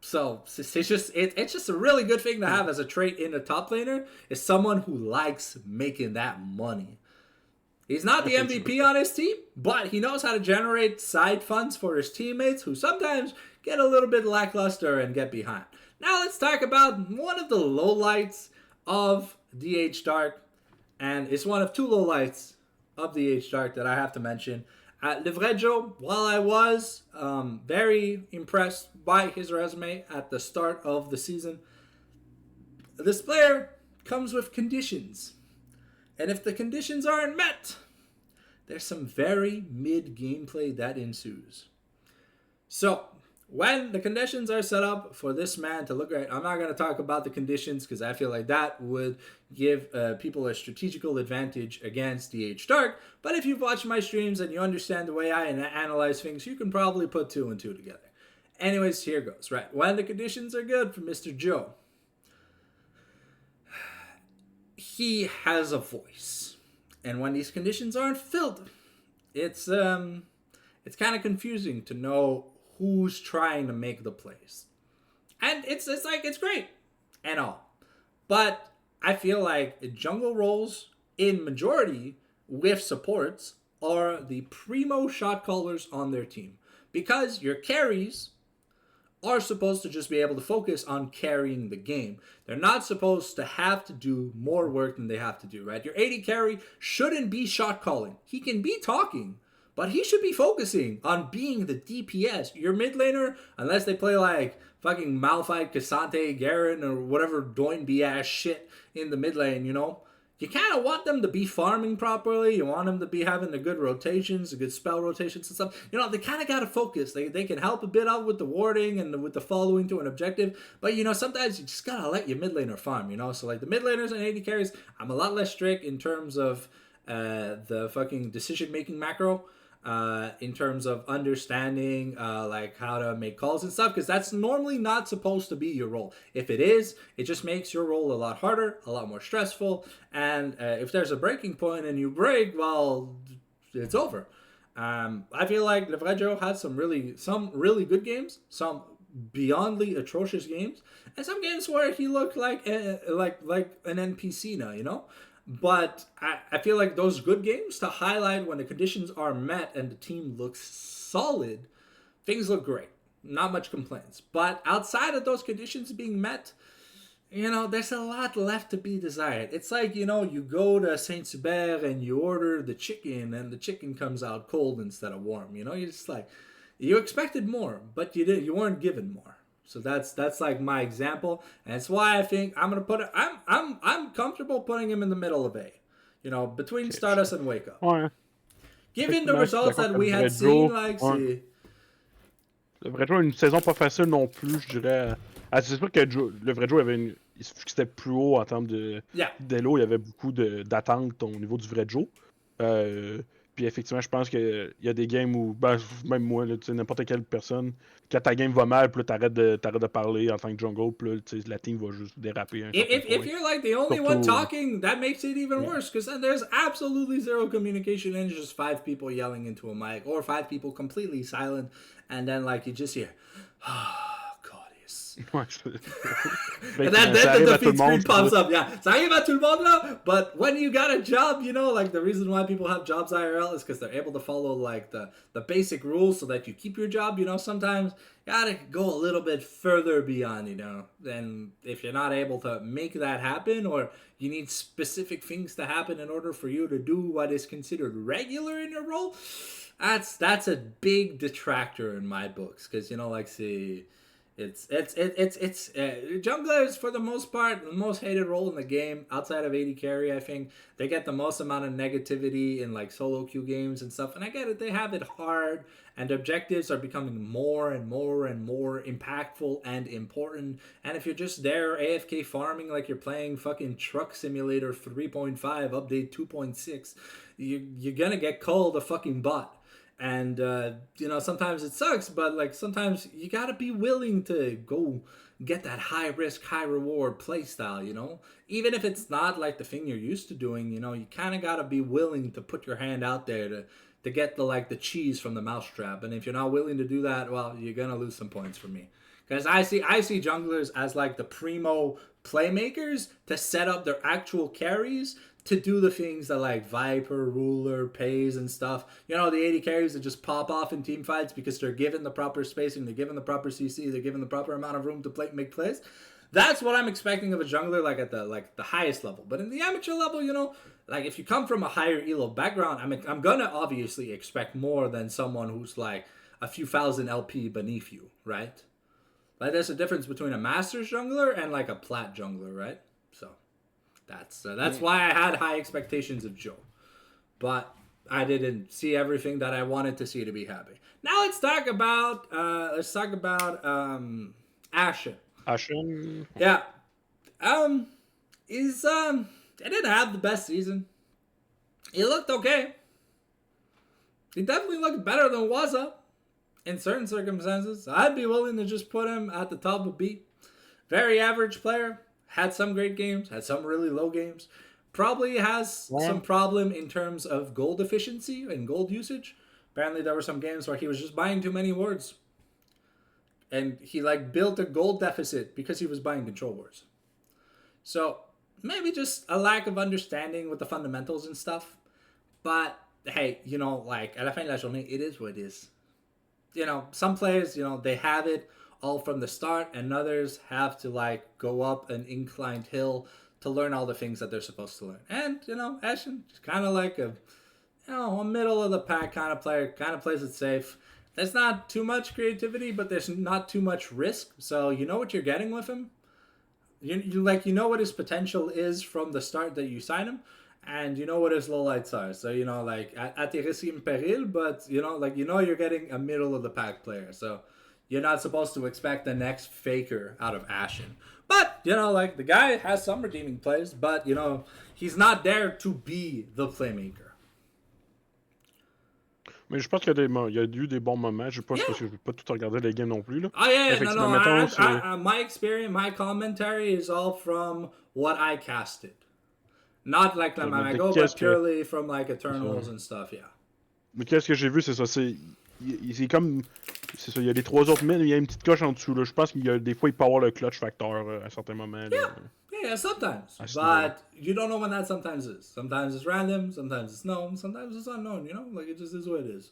so it's just a really good thing to have as a trait in a top laner, is someone who likes making that money. He's not the MVP on his team, but he knows how to generate side funds for his teammates who sometimes get a little bit lackluster and get behind. Now let's talk about one of the lowlights of DH Dark, and it's one of 2 lowlights of DH Dark that I have to mention. Le Vrai Joe, while I was very impressed by his resume at the start of the season, this player comes with conditions. And if the conditions aren't met, there's some very mid gameplay that ensues. So, when the conditions are set up for this man to look right, I'm not going to talk about the conditions because I feel like that would give people a strategical advantage against DH Dark. But if you've watched my streams and you understand the way I analyze things, you can probably put 2 and 2 together. Anyways, here goes. Right, when the conditions are good for Mr. Joe, he has a voice. And when these conditions aren't filled, it's kind of confusing to know who's trying to make the plays. And it's great and all. But I feel like jungle roles in majority with supports are the primo shot callers on their team. Because your carries are supposed to just be able to focus on carrying the game. They're not supposed to have to do more work than they have to do, right? Your AD carry shouldn't be shot calling. He can be talking, but he should be focusing on being the DPS. Your mid laner, unless they play like fucking Malphite, Cassante, Garen, or whatever Doinby ass shit in the mid lane, you know? You kind of want them to be farming properly. You want them to be having the good rotations, the good spell rotations and stuff. You know, they kind of got to focus. They can help a bit out with the warding and with the following to an objective. But, you know, sometimes you just got to let your mid laner farm, you know? So, like, the mid laners and AD carries, I'm a lot less strict in terms of the fucking decision-making macro. In terms of understanding like how to make calls and stuff, because that's normally not supposed to be your role. If it is, it just makes your role a lot harder, a lot more stressful, and if there's a breaking point and you break, well, it's over. I feel like Le Vrai Joe had some really good games, some beyondly atrocious games, and some games where he looked like an NPC now, you know? But I feel like those good games to highlight when the conditions are met and the team looks solid, things look great. Not much complaints. But outside of those conditions being met, you know, there's a lot left to be desired. It's like, you know, you go to Saint-Hubert and you order the chicken and the chicken comes out cold instead of warm. You know, you're just like, you expected more, but you weren't given more. So that's like my example, and it's why I think I'm gonna put it. I'm comfortable putting him in the middle of A, you know, between Stardust and Wake Up. Ouais. Given the results that we had seen, like, ouais. Le Vrai Joe a une saison pas facile non plus, je dirais. C'est sûr que le Vrai Joe avait c'était plus haut en termes de d'Elo, il y avait beaucoup d'attentes au niveau du Vrai Joe. Puis effectivement, je pense qu'il y a des games où, ben, même moi, là, n'importe quelle personne, quand ta game va mal, puis là, t'arrêtes de parler en tant que jungle, puis là, la team va juste déraper à un certain If point. you're like the only one Surtout, talking, that makes it even yeah. worse because then there's absolutely zero communication and just five people yelling into a mic or five people completely silent, and then like you just hear, oh god, yes. Ouais, And ben, then ça the arrive à tout le defeat screen monde, c'est pops ça. up. Yeah, ça arrive à tout le monde là. But when you got a job, you know, like the reason why people have jobs IRL is because they're able to follow like the basic rules so that you keep your job. You know, sometimes you gotta go a little bit further beyond. You know, and if you're not able to make that happen, or you need specific things to happen in order for you to do what is considered regular in your role, that's a big detractor in my books because you know, like see. It's junglers for the most part the most hated role in the game outside of AD carry. I think they get the most amount of negativity in like solo queue games and stuff. And I get it, they have it hard, and objectives are becoming more and more and more impactful and important. And if you're just there AFK farming like you're playing fucking Truck Simulator 3.5 update 2.6, you're gonna get called a fucking bot. And you know, sometimes it sucks, but like sometimes you gotta be willing to go get that high risk high reward play style, you know, even if it's not like the thing you're used to doing. You know, you kind of gotta be willing to put your hand out there to get the like the cheese from the mousetrap. And if you're not willing to do that, well, you're gonna lose some points from me, because I see junglers as like the primo playmakers to set up their actual carries to do the things that like Viper, Ruler, Pays, and stuff. You know, the 80 carries that just pop off in team fights because they're given the proper spacing, they're given the proper CC, they're given the proper amount of room to make plays. That's what I'm expecting of a jungler, like at the highest level. But in the amateur level, you know, like if you come from a higher elo background, I'm gonna obviously expect more than someone who's like a few thousand LP beneath you, right? Like there's a difference between a Masters jungler and like a Plat jungler, right? So that's why I had high expectations of Joe, but I didn't see everything that I wanted to see to be happy. Now let's talk about Ashen. Ashen. Yeah, he's he didn't have the best season. He looked okay. He definitely looked better than Waza in certain circumstances. I'd be willing to just put him at the top of B. Very average player. Had some great games, had some really low games. Probably has some problem in terms of gold efficiency and gold usage. Apparently there were some games where he was just buying too many wards. And he like built a gold deficit because he was buying control wards. So maybe just a lack of understanding with the fundamentals and stuff. But hey, you know, like at la fin de la journée, it is what it is. You know, some players, you know, they have it all from the start, and others have to like go up an inclined hill to learn all the things that they're supposed to learn. And you know, Ashen is kind of like a middle of the pack kind of player, kind of plays it safe. There's not too much creativity, but there's not too much risk. So you know what you're getting with him. You know what his potential is from the start that you sign him, and you know what his lowlights are. So you know, like at the risque in peril, but you know, like you're getting a middle of the pack player. So you're not supposed to expect the next faker out of Ashen. But, you know, like, the guy has some redeeming plays, but, you know, he's not there to be the playmaker. Mais je pense qu'il y a eu des bons moments. Je sais pas, Yeah. parce que je vais pas tout regarder les games non plus. Là. Oh, yeah, Effectivement, no. mettons, My experience, my commentary is all from what I casted. Not like my go, but purely from, like, Eternals and stuff, yeah. Mais qu'est-ce que j'ai vu, c'est ça. C'est comme. C'est ça, il y a les trois autres mines, il y a une petite coche en dessous. Là. Je pense qu'il y a des fois, il peut avoir le clutch factor à certains moments. Là. Yeah, sometimes. But you don't know when that sometimes is. Sometimes it's random, sometimes it's known, sometimes it's unknown, you know? Like, it just is what it is.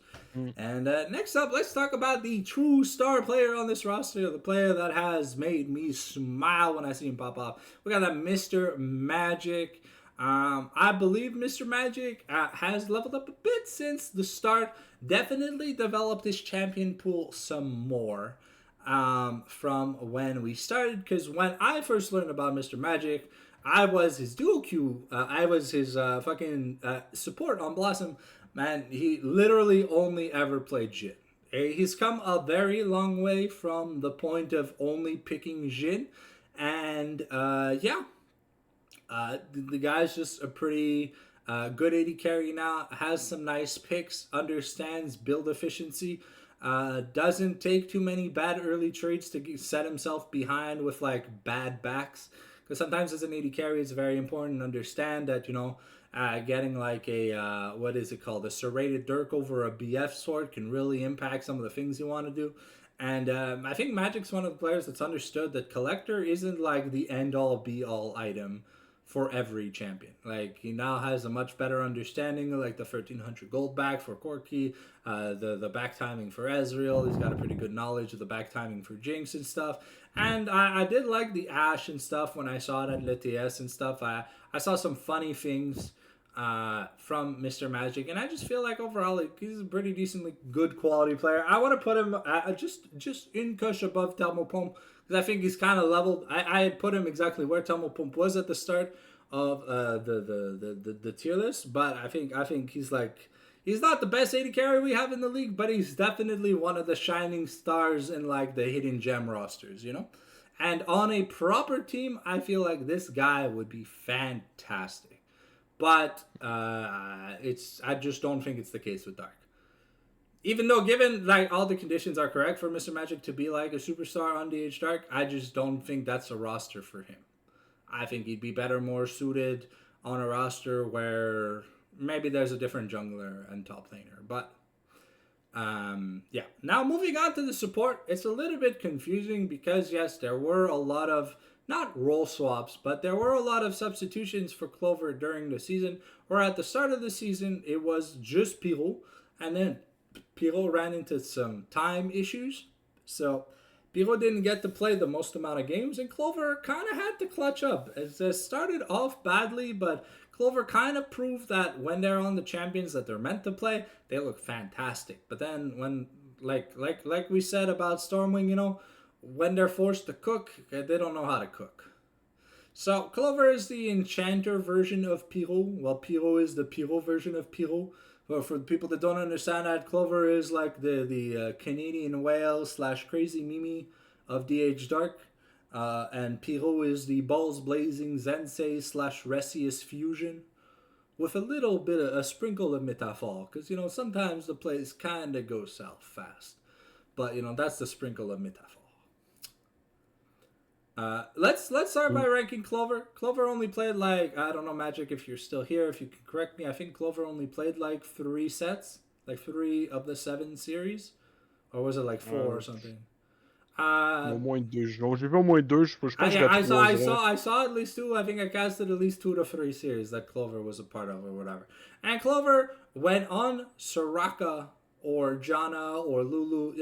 And next up, let's talk about the true star player on this roster, the player that has made me smile when I see him pop off. We got that Mr. Magic. I believe Mr. Magic has leveled up a bit since the start. Definitely developed his champion pool some more from when we started. Because when I first learned about Mr. Magic, I was his dual Q. I was his fucking support on Blossom. Man, he literally only ever played Jhin. He's come a very long way from the point of only picking Jhin. And yeah. The guy's just a pretty Good AD carry now, has some nice picks, understands build efficiency, doesn't take too many bad early trades to set himself behind with like bad backs. Because sometimes as an AD carry, it's very important to understand that, getting like a, what is it called? A serrated Dirk over a BF sword can really impact some of the things you want to do. And I think Magic's one of the players that's understood that Collector isn't like the end all be all item for every champion. Like he now has a much better understanding of like the 1300 gold back for Corki, the back timing for Ezreal. He's got a pretty good knowledge of the back timing for Jinx and stuff. And I did like the Ashe and stuff when I saw it at LTS and stuff. I saw some funny things from Mr. Magic, and I just feel like overall like, he's a pretty decently good quality player. I want to put him just in Kush above Telmo Pump because I think he's kind of leveled. I had put him exactly where Telmo Pump was at the start of the tier list, but I think he's like he's not the best AD carry we have in the league, but he's definitely one of the shining stars in like the hidden gem rosters, And on a proper team, I feel like this guy would be fantastic. But I just don't think it's the case with Dark. Even though given like all the conditions are correct for Mr. Magic to be like a superstar on DH Dark, I just don't think that's a roster for him. I think he'd be better, more suited on a roster where maybe there's a different jungler and top laner. But yeah. Now moving on to the support, it's a little bit confusing because yes, there were a lot of not role swaps, but there were a lot of substitutions for Clover during the season. Where at the start of the season, it was just Pirou, and then Pirou ran into some time issues. So Pirou didn't get to play the most amount of games, and Clover kind of had to clutch up. It started off badly, but Clover kind of proved that when they're on the champions that they're meant to play, they look fantastic. But then when, like we said about Stormwing, when they're forced to cook, they don't know how to cook. So Clover is the enchanter version of Pirou, while Pirou is the Pirou version of Pirou. But for the people that don't understand that, Clover is like the Canadian whale / crazy Mimi of DH Dark. And Pirou is the balls blazing Zensei / Resius fusion. With a little bit of a sprinkle of metaphor. Because, sometimes the plays kind of go south fast. But, that's the sprinkle of metaphor. Let's start by ranking Clover. Clover only played like, I don't know, Magic, if you're still here, if you can correct me. I think Clover only played like 3 sets, like 3 of the 7 series, or was it like 4 or something? Au moins 2. J'ai vu au moins 2. Je pense I saw at least 2. I think I casted at least 2 to 3 series that Clover was a part of or whatever. And Clover went on Soraka or Janna or Lulu,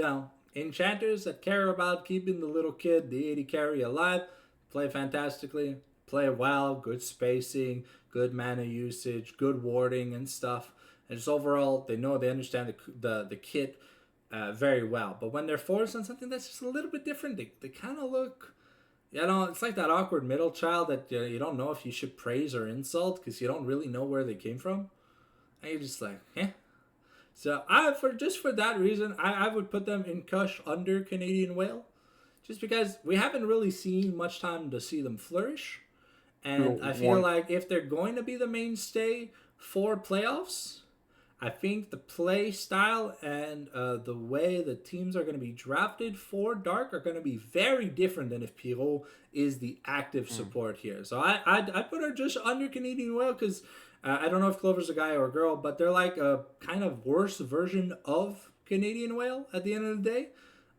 enchanters that care about keeping the little kid, the AD carry, alive, play fantastically, play well, good spacing, good mana usage, good warding and stuff. And just overall, they understand the kit very well. But when they're forced on something that's just a little bit different, they kind of look, it's like that awkward middle child that you don't know if you should praise or insult because you don't really know where they came from. And you're just like, eh. So for that reason, I would put them in Kush under Canadian Whale, just because we haven't really seen much time to see them flourish, and I feel like if they're going to be the mainstay for playoffs, I think the play style and the way the teams are going to be drafted for Dark are going to be very different than if Pirou is the active support here. So I put her just under Canadian Whale because. I don't know if Clover's a guy or a girl, but they're like a kind of worse version of Canadian Whale at the end of the day.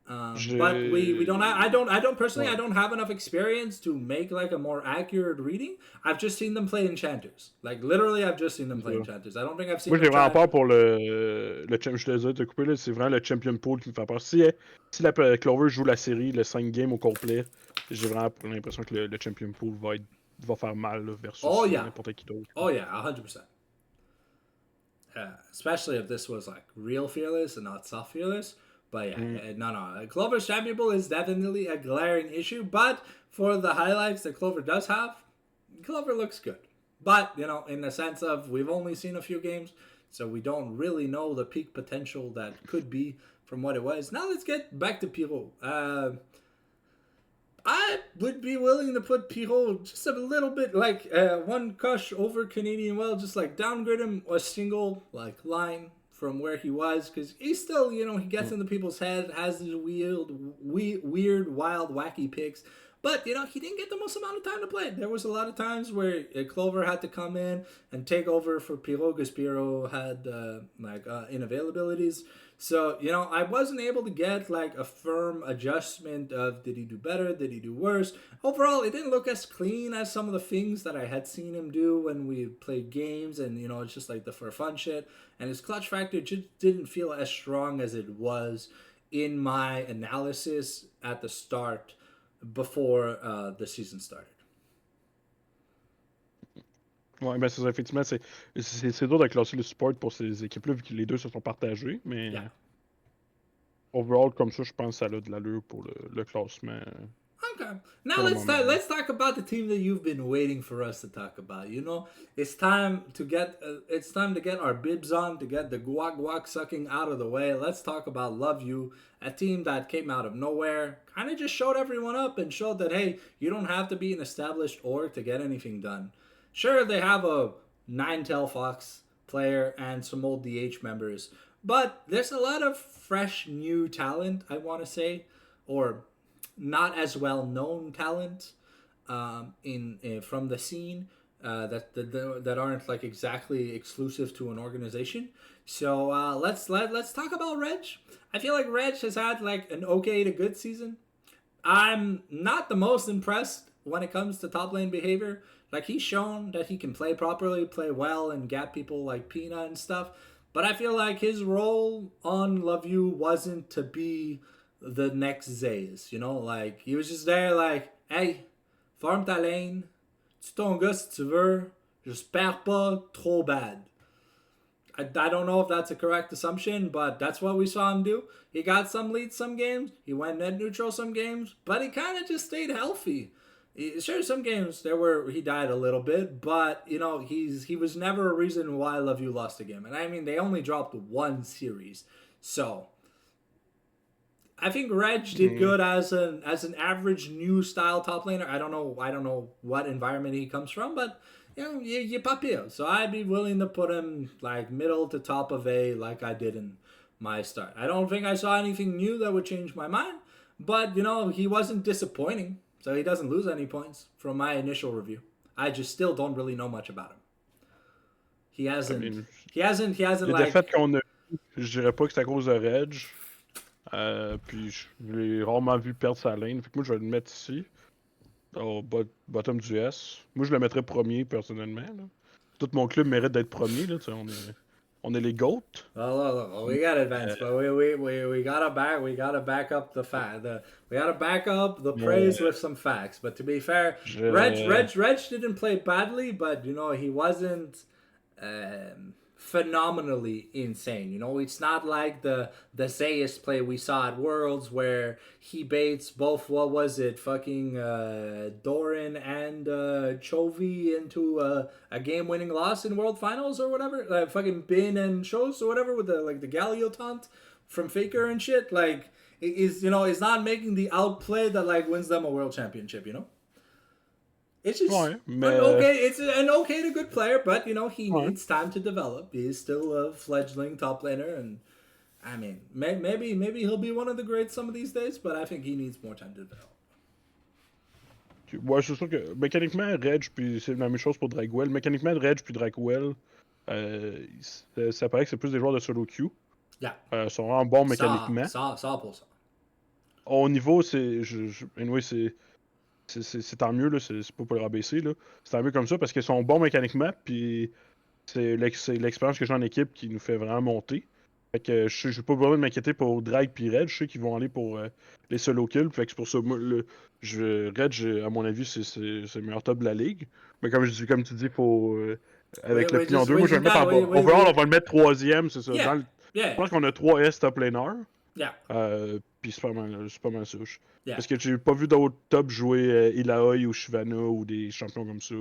But we don't. I don't personally. I don't have enough experience to make like a more accurate reading. I've just seen them play enchanters. Like literally, I've just seen them play enchanters. I don't think I've seen. Moi, j'ai vraiment peur pour le je te désolé de te couper là. C'est vraiment le champion pool qui me fait peur. Si la Clover joue la série, le 5 games au complet, j'ai vraiment l'impression que le champion pool va faire mal là, versus n'importe qui d'autre. Oh yeah, 100%. Especially if this was like real Fearless and not soft Fearless. But yeah, no. Clover's champion pool is definitely a glaring issue. But for the highlights that Clover does have, Clover looks good. But, in the sense of we've only seen a few games, so we don't really know the peak potential that could be from what it was. Now let's get back to Pirou. I would be willing to put Pirot just a little bit, like one cush over Canadian Well, just like downgrade him a single like line from where he was, because he's still, he gets into people's head, has these weird, wild, wacky picks. But he didn't get the most amount of time to play. There was a lot of times where Clover had to come in and take over for Pirot because Pirot had inavailabilities. So, I wasn't able to get like a firm adjustment of did he do better, did he do worse. Overall, it didn't look as clean as some of the things that I had seen him do when we played games, and it's just like the for fun shit. And his clutch factor just didn't feel as strong as it was in my analysis at the start before the season started. Ouais, ben c'est ça, effectivement, c'est dur de classer le support pour ces équipes-là, vu que les deux se sont partagés, mais Yeah. overall, comme ça, je pense que ça a de l'allure pour le classement Okay. Now pour le let's moment. let's talk about the team that you've been waiting for us to talk about. It's time to get our bibs on, to get the guac guac sucking out of the way. Let's talk about Love You, a team that came out of nowhere, kind of just showed everyone up and showed that hey, you don't have to be an established org to get anything done. Sure, they have a Ninetale Fox player and some old DH members, but there's a lot of fresh new talent, I want to say, or not as well known talent in from the scene that aren't like exactly exclusive to an organization. So let's talk about Reg. I feel like Reg has had like an okay to good season. I'm not the most impressed when it comes to top lane behavior. Like he's shown that he can play properly, play well, and gap people like Pina and stuff. But I feel like his role on Love You wasn't to be the next Zays. Like he was just there, like, hey, farm ta lane, tu ton gars si tu veux, j'espère pas trop bad. I don't know if that's a correct assumption, but that's what we saw him do. He got some leads some games, he went net neutral some games, but he kind of just stayed healthy. Sure, some games there where he died a little bit, but he was never a reason why Love You lost a game. And I mean, they only dropped one series, so I think Reg did good as an average new style top laner. I don't know what environment he comes from, but you pop here. So I'd be willing to put him like middle to top of A, like I did in my start. I don't think I saw anything new that would change my mind, but he wasn't disappointing, so he doesn't lose any points from my initial review. I just still don't really know much about him. He hasn't. He hasn't. Les Like. défaites qu'on a eues, je dirais pas que c'est à cause de Reg. Puis je l'ai rarement vu perdre sa lane. Fait que moi, je vais le mettre ici, au bottom du S. Moi, je le mettrais premier, personnellement. Là. Tout mon club mérite d'être premier. Là, on est les GOAT. Oh, we got advanced, but we gotta back up the fact. We gotta back up the praise with some facts. But to be fair, Reg didn't play badly, but he wasn't phenomenally insane. It's not like the Zayas play we saw at Worlds where he baits both, what was it, fucking Doran and Chovy into a game-winning loss in World Finals or whatever. Fucking Bin and Shows or whatever with the Galio taunt from Faker and shit. Like, is not making the outplay that like wins them a world championship. It's just it's an okay to good player, but he needs time to develop. He's still a fledgling top laner, and I mean, maybe he'll be one of the greats some of these days, but I think he needs more time to develop. Ouais, c'est sûr que mécaniquement, Reg, puis c'est la même chose pour Dragwell. Mécaniquement, Reg puis Dragwell, ça paraît que c'est plus des joueurs de solo queue. Yeah. Ils sont vraiment bons mécaniquement. Ça pour ça. Au niveau, anyway, c'est tant mieux, là, c'est pas pour le rabaisser, là. C'est tant mieux comme ça parce qu'ils sont bons mécaniquement, puis c'est l'expérience que j'ai en équipe qui nous fait vraiment monter. Fait que je n'ai pas besoin de m'inquiéter pour Drag puis Reg, je sais qu'ils vont aller pour les solo kills, fait que c'est pour ça, moi, Reg, à mon avis, c'est le meilleur top de la ligue. Mais comme tu dis, faut avec le pignon 2, moi je vais le mettre en bas. Overall, on va le mettre troisième, c'est ça. Yeah. Je pense qu'on a 3 S top laners. Yeah. Puis c'est pas mal ça. Yeah. Parce que j'ai pas vu d'autres top jouer Ilaoi ou Shivana ou des champions comme ça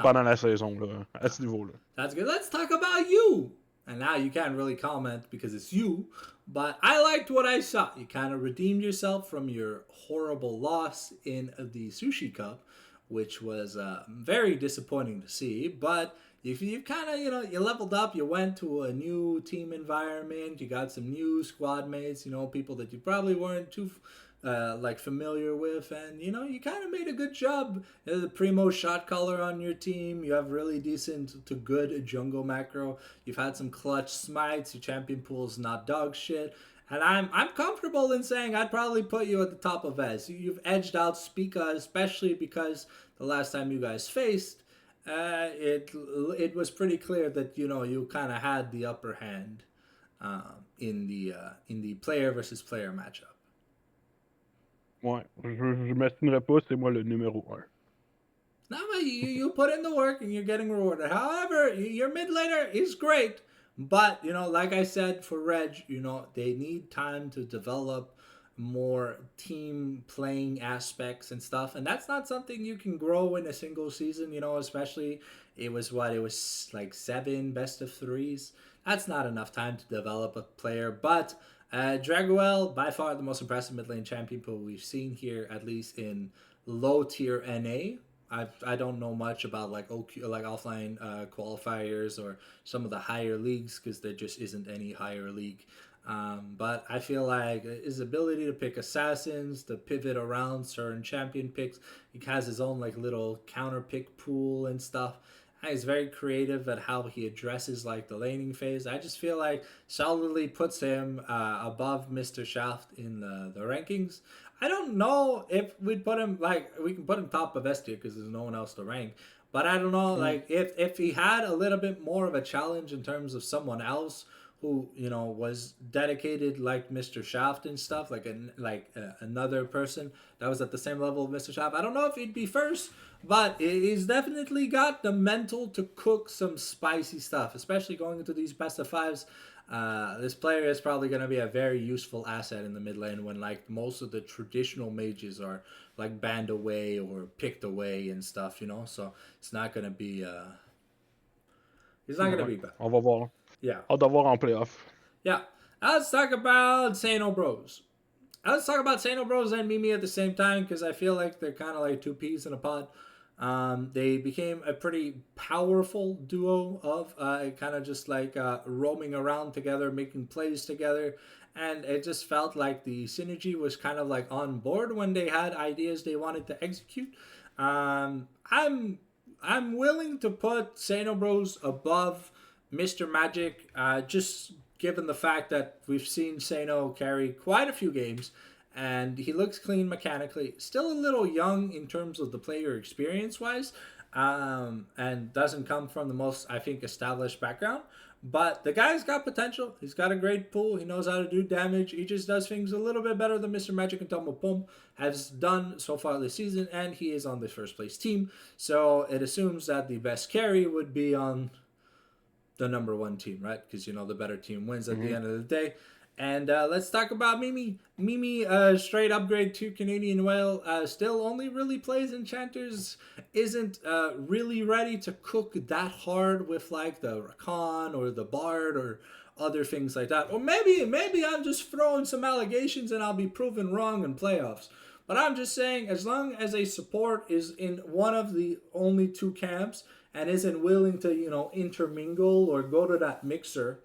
pendant la saison, là, à ce niveau-là. That's good. Let's talk about you. and now you can't really comment because it's you. But I liked what I saw. You kind of redeemed yourself from your horrible loss in the Sushi Cup, which was very disappointing to see. But if you kind of, you leveled up, you went to a new team environment, you got some new squad mates, people that you probably weren't too familiar with, and you kind of made a good job. The primo shot caller on your team. You have really decent to good jungle macro. You've had some clutch smites. Your champion pool's not dog shit. And I'm comfortable in saying I'd probably put you at the top of S. You've edged out Spica, especially because the last time you guys faced, it was pretty clear that you kind of had the upper hand in the player versus player matchup. Ouais, je m'estimerais pas, c'est moi le numéro 1. No, but you put in the work and you're getting rewarded. However, your mid laner is great, but like I said for Reg, they need time to develop more team playing aspects and stuff, and that's not something you can grow in a single season. Especially it was like 7 best of 3s. That's not enough time to develop a player, but. Draguel, by far the most impressive mid lane champion pool we've seen here, at least in low tier NA. I don't know much about like offline qualifiers or some of the higher leagues because there just isn't any higher league. But I feel like his ability to pick assassins, to pivot around certain champion picks, he has his own like little counter pick pool and stuff. He's very creative at how he addresses like the laning phase. I just feel like solidly puts him above Mr. Shaft in the rankings. I don't know if we'd put him we can put him top of S tier because there's no one else to rank. But I don't know if he had a little bit more of a challenge in terms of someone else who was dedicated like Mr. Shaft and stuff, another person that was at the same level of Mr. Shaft. I don't know if he'd be first, but he's definitely got the mental to cook some spicy stuff, especially going into these best of 5s. This player is probably going to be a very useful asset in the mid lane when most of the traditional mages are banned away or picked away and stuff, so it's not going to be he's not going to be bad. On va voir. Yeah. Hâte de voir en playoff. Yeah. Let's talk about Sano Bros. Let's talk about Sano Bros and Mimi at the same time because I feel like they're kind of like two peas in a pod. They became a pretty powerful duo of kind of just roaming around together, making plays together. And it just felt like the synergy was kind of on board when they had ideas they wanted to execute. I'm willing to put Sano Bros above Mr. Magic, just given the fact that we've seen Sano carry quite a few games and he looks clean mechanically. Still a little young in terms of the player experience wise, and doesn't come from the most, I think, established background. But the guy's got potential. He's got a great pool. He knows how to do damage. He just does things a little bit better than Mr. Magic and Tumble Pum has done so far this season, and he is on the first place team. So it assumes that the best carry would be on the number 1 team, right? Because the better team wins at the end of the day. And let's talk about Mimi. Mimi, straight upgrade to Canadian Whale, still only really plays Enchanters, isn't really ready to cook that hard with the Rakan or the Bard or other things like that. Or maybe I'm just throwing some allegations and I'll be proven wrong in playoffs. But I'm just saying, as long as a support is in one of the only 2 camps and isn't willing to, intermingle or go to that mixer,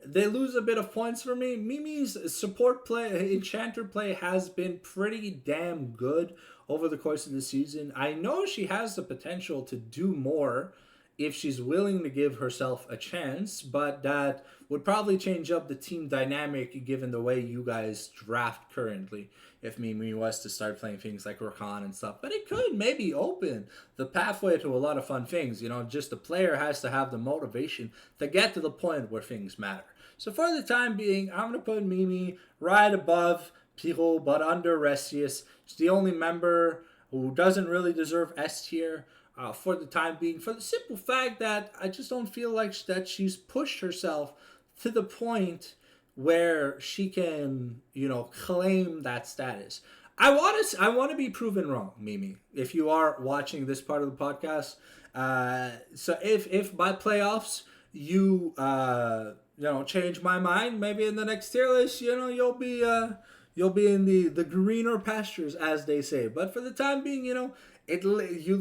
they lose a bit of points for me. Mimi's support play, Enchanter play has been pretty damn good over the course of the season. I know she has the potential to do more if she's willing to give herself a chance, but that would probably change up the team dynamic given the way you guys draft currently if Mimi was to start playing things like Rakan and stuff. But it could maybe open the pathway to a lot of fun things. Just the player has to have the motivation to get to the point where things matter. So for the time being, I'm going to put Mimi right above Piro, but under Resius. She's the only member who doesn't really deserve S tier. For the time being, for the simple fact that I just don't feel like that she's pushed herself to the point where she can, claim that status. I want to be proven wrong, Mimi. If you are watching this part of the podcast, so if by playoffs you change my mind, maybe in the next tier list, you'll be in the greener pastures, as they say. But for the time being, you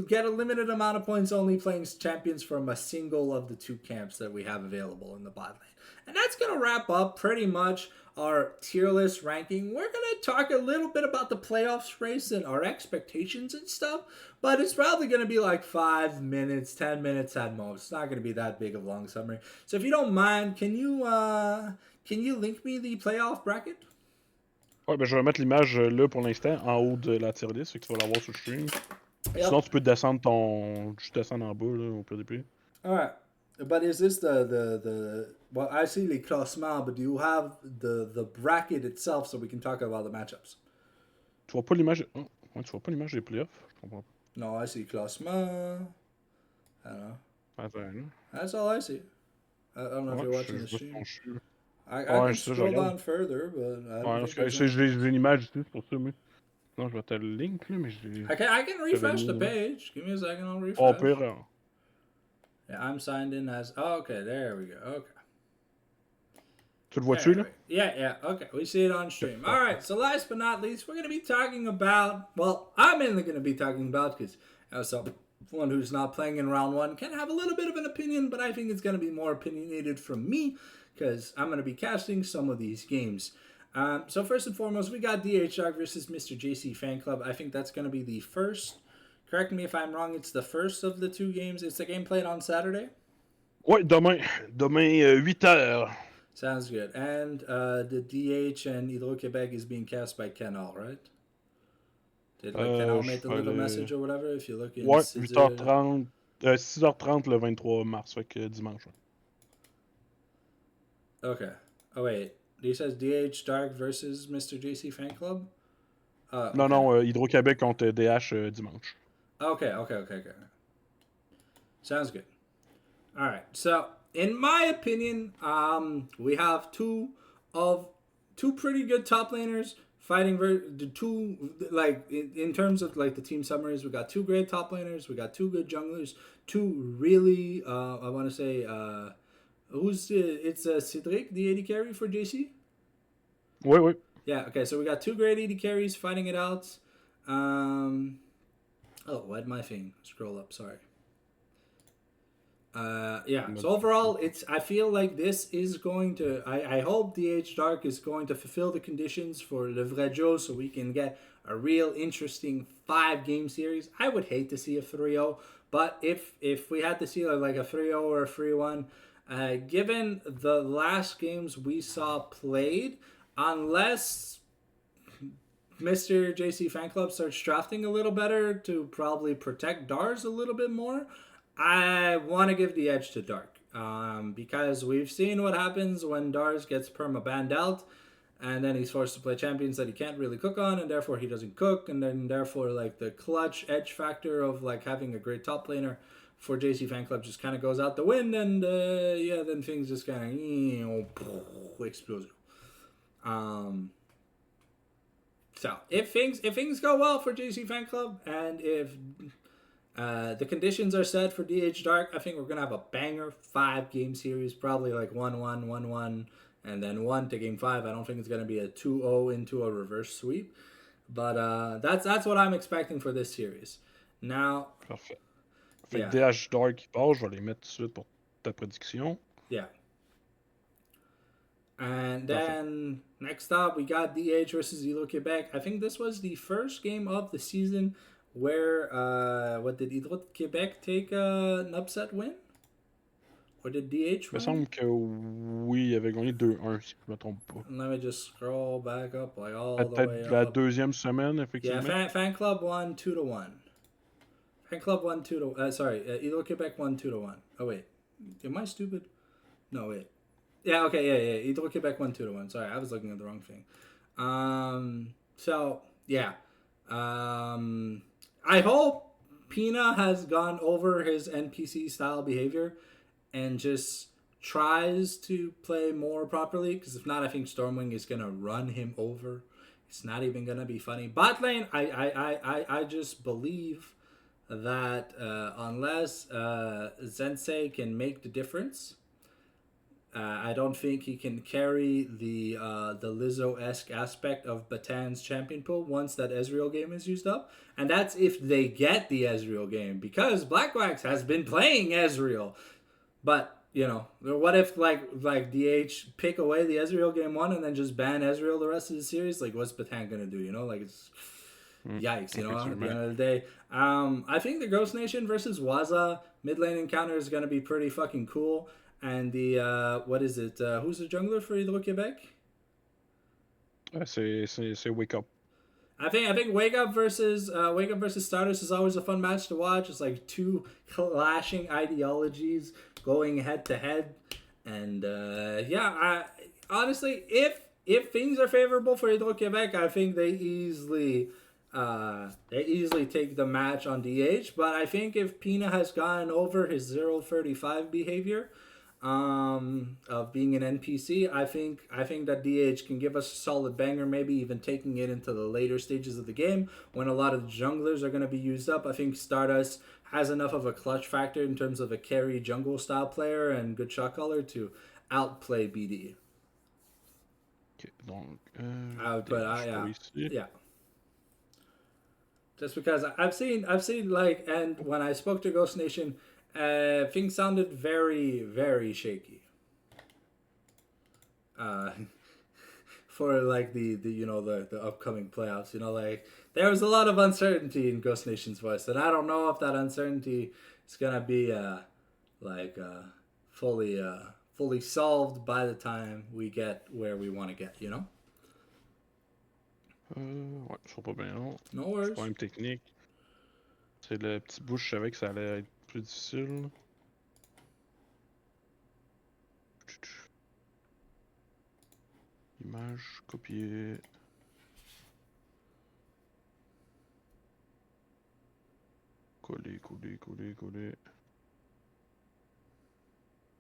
get a limited amount of points only playing champions from a single of the two camps that we have available in the bot lane. And that's gonna wrap up pretty much our tier list ranking. We're gonna talk a little bit about the playoffs race and our expectations and stuff, but it's probably gonna be like 5 minutes, 10 minutes at most. It's not gonna be that big of a long summary. So if you don't mind, can you link me the playoff bracket? Ouais, ben je vais mettre l'image là pour l'instant, en haut de la tier list, fait que tu vas l'avoir sur le stream. Sinon, Yep. tu peux descendre juste descendre en bas, là, au pire des pires. All right. But is this the well? I see the classement, but do you have the bracket itself so we can talk about the matchups? Tu vois pas l'image. Oh, ouais, tu vois pas l'image des playoffs? Je comprends pas. No, I see classement. I don't know. Attends, là. That's all I see. I don't know if Ouais, you're je watching the sais pas si stream. on chie. I Ouais, can c'est ça, je scroll regarde. down further, but I don't Ouais, think parce there's que j'ai anything. une image ici, c'est pour ça, mais. Non, je vais te le link, là, mais j'ai. I can J'avais refresh the mis. page. Give me a second, I'll Au refresh. pire, Yeah, I'm signed in as. Oh, okay, there we go. Okay. tu le vois-tu, là? Yeah. Okay, we see it on stream. All Parfait. right. So last but not least, we're going to be talking about. Well, I'm mainly going to be talking about because someone who's not playing in round one can have a little bit of an opinion, but I think it's going to be more opinionated from me because I'm going to be casting some of these games. So first and foremost, we got DH Dog versus Mr. JC Fan Club. I think that's going to be the first. Correct me if I'm wrong. It's the first of the two games. It's the game played on Saturday. Ouais, demain. Demain, 8h. Sounds good. And the DH and Hydro-Québec is being cast by Canal, right? Did Canal Je make the vais little aller. message or whatever? If you look in Ouais, 8h30. 6h30 le 23 mars, fait que dimanche. Okay. Oh wait. He says DH Dark versus Mr. JC Fan Club. Non, Okay. non, Hydro-Québec contre DH dimanche. Okay. Sounds good. All right. So, in my opinion, we have two pretty good top laners fighting the two like in terms of like the team summaries. We got two great top laners. We got two good junglers. Two really, I want to say, it's Cedric, the AD carry for JC. Oui, oui. Yeah. Okay. So we got two great AD carries fighting it out. Why'd my thing scroll up? Sorry. Yeah. So overall, I feel like this is going to. I hope DH Dark is going to fulfill the conditions for Le Vrai Joe, so we can get a real interesting 5-game series. I would hate to see a 3-0, but if we had to see like a 3-0 or a 3-1, given the last games we saw played, unless Mr. JC Fan Club starts drafting a little better to probably protect Dars a little bit more, I want to give the edge to Dark. Because we've seen what happens when Dars gets perma banned out, and then he's forced to play champions that he can't really cook on, and therefore he doesn't cook, and then therefore like the clutch edge factor of like having a great top laner for JC Fan Club just kind of goes out the wind, and then things just kind of explode. So if things go well for JC Fan Club, and if the conditions are set for DH Dark, I think we're gonna have a banger 5-game series, probably like 1-1, 1-1, and then 1 to game 5. I don't think it's gonna be a 2-0 into a reverse sweep, but that's what I'm expecting for this series. Now, Parfait. Fait que DH Dark qui part, je vais les mettre tout de suite pour ta prédiction. Yeah. And then next up, we got DH versus Hydro-Québec. I think this was the first game of the season where, what did Hydro-Québec take an upset win? Or did DH win? Il me semble que oui, il avait gagné 2-1, si je ne me trompe pas. Let me just scroll back up, like all the way Peut-être la up. deuxième semaine, effectivement. Yeah, Fan Club won 2-1. Fan Club won 2-1. Sorry, Hydro-Québec won 2-1. Oh, wait. Am I stupid? No, wait. Yeah, okay, yeah. Hydro-Québec won 2-1. Sorry, I was looking at the wrong thing. So, yeah. I hope Pina has gone over his NPC style behavior and just tries to play more properly, because if not, I think Stormwing is going to run him over. It's not even going to be funny. Bot lane, I just believe that unless Zensei can make the difference, I don't think he can carry the Lizzo-esque aspect of Batan's champion pool once that Ezreal game is used up, and that's if they get the Ezreal game because Blackwax has been playing Ezreal, but what if like DH pick away the Ezreal game one and then just ban Ezreal the rest of the series? Like, what's Batan gonna do? Like it's yikes. At the end of the day, I think the Ghost Nation versus Waza mid lane encounter is gonna be pretty fucking cool. And the what is it? Who's the jungler for Hydro Quebec? C'est Wake Up. I think Wake Up versus Stardust is always a fun match to watch. It's like two clashing ideologies going head to head, and I honestly, if things are favorable for Hydro Quebec, I think they easily take the match on DH. But I think if Pina has gotten over his 0-35 behavior, of being an NPC, I think that DH can give us a solid banger, maybe even taking it into the later stages of the game when a lot of the junglers are going to be used up. I think Stardust has enough of a clutch factor in terms of a carry jungle style player and good shot caller to outplay BD. Okay, donc, yeah. Just because I've seen like, and when I spoke to Ghost Nation, things sounded very, very shaky. For like the upcoming playoffs, like there was a lot of uncertainty in Ghost Nation's voice, and I don't know if that uncertainty is gonna be fully solved by the time we get where we want to get. Ouais, je suis pas bien long. No worries. Problème technique. C'est le petit bout, je savais que ça allait être plus difficile. Image, copier. Coller.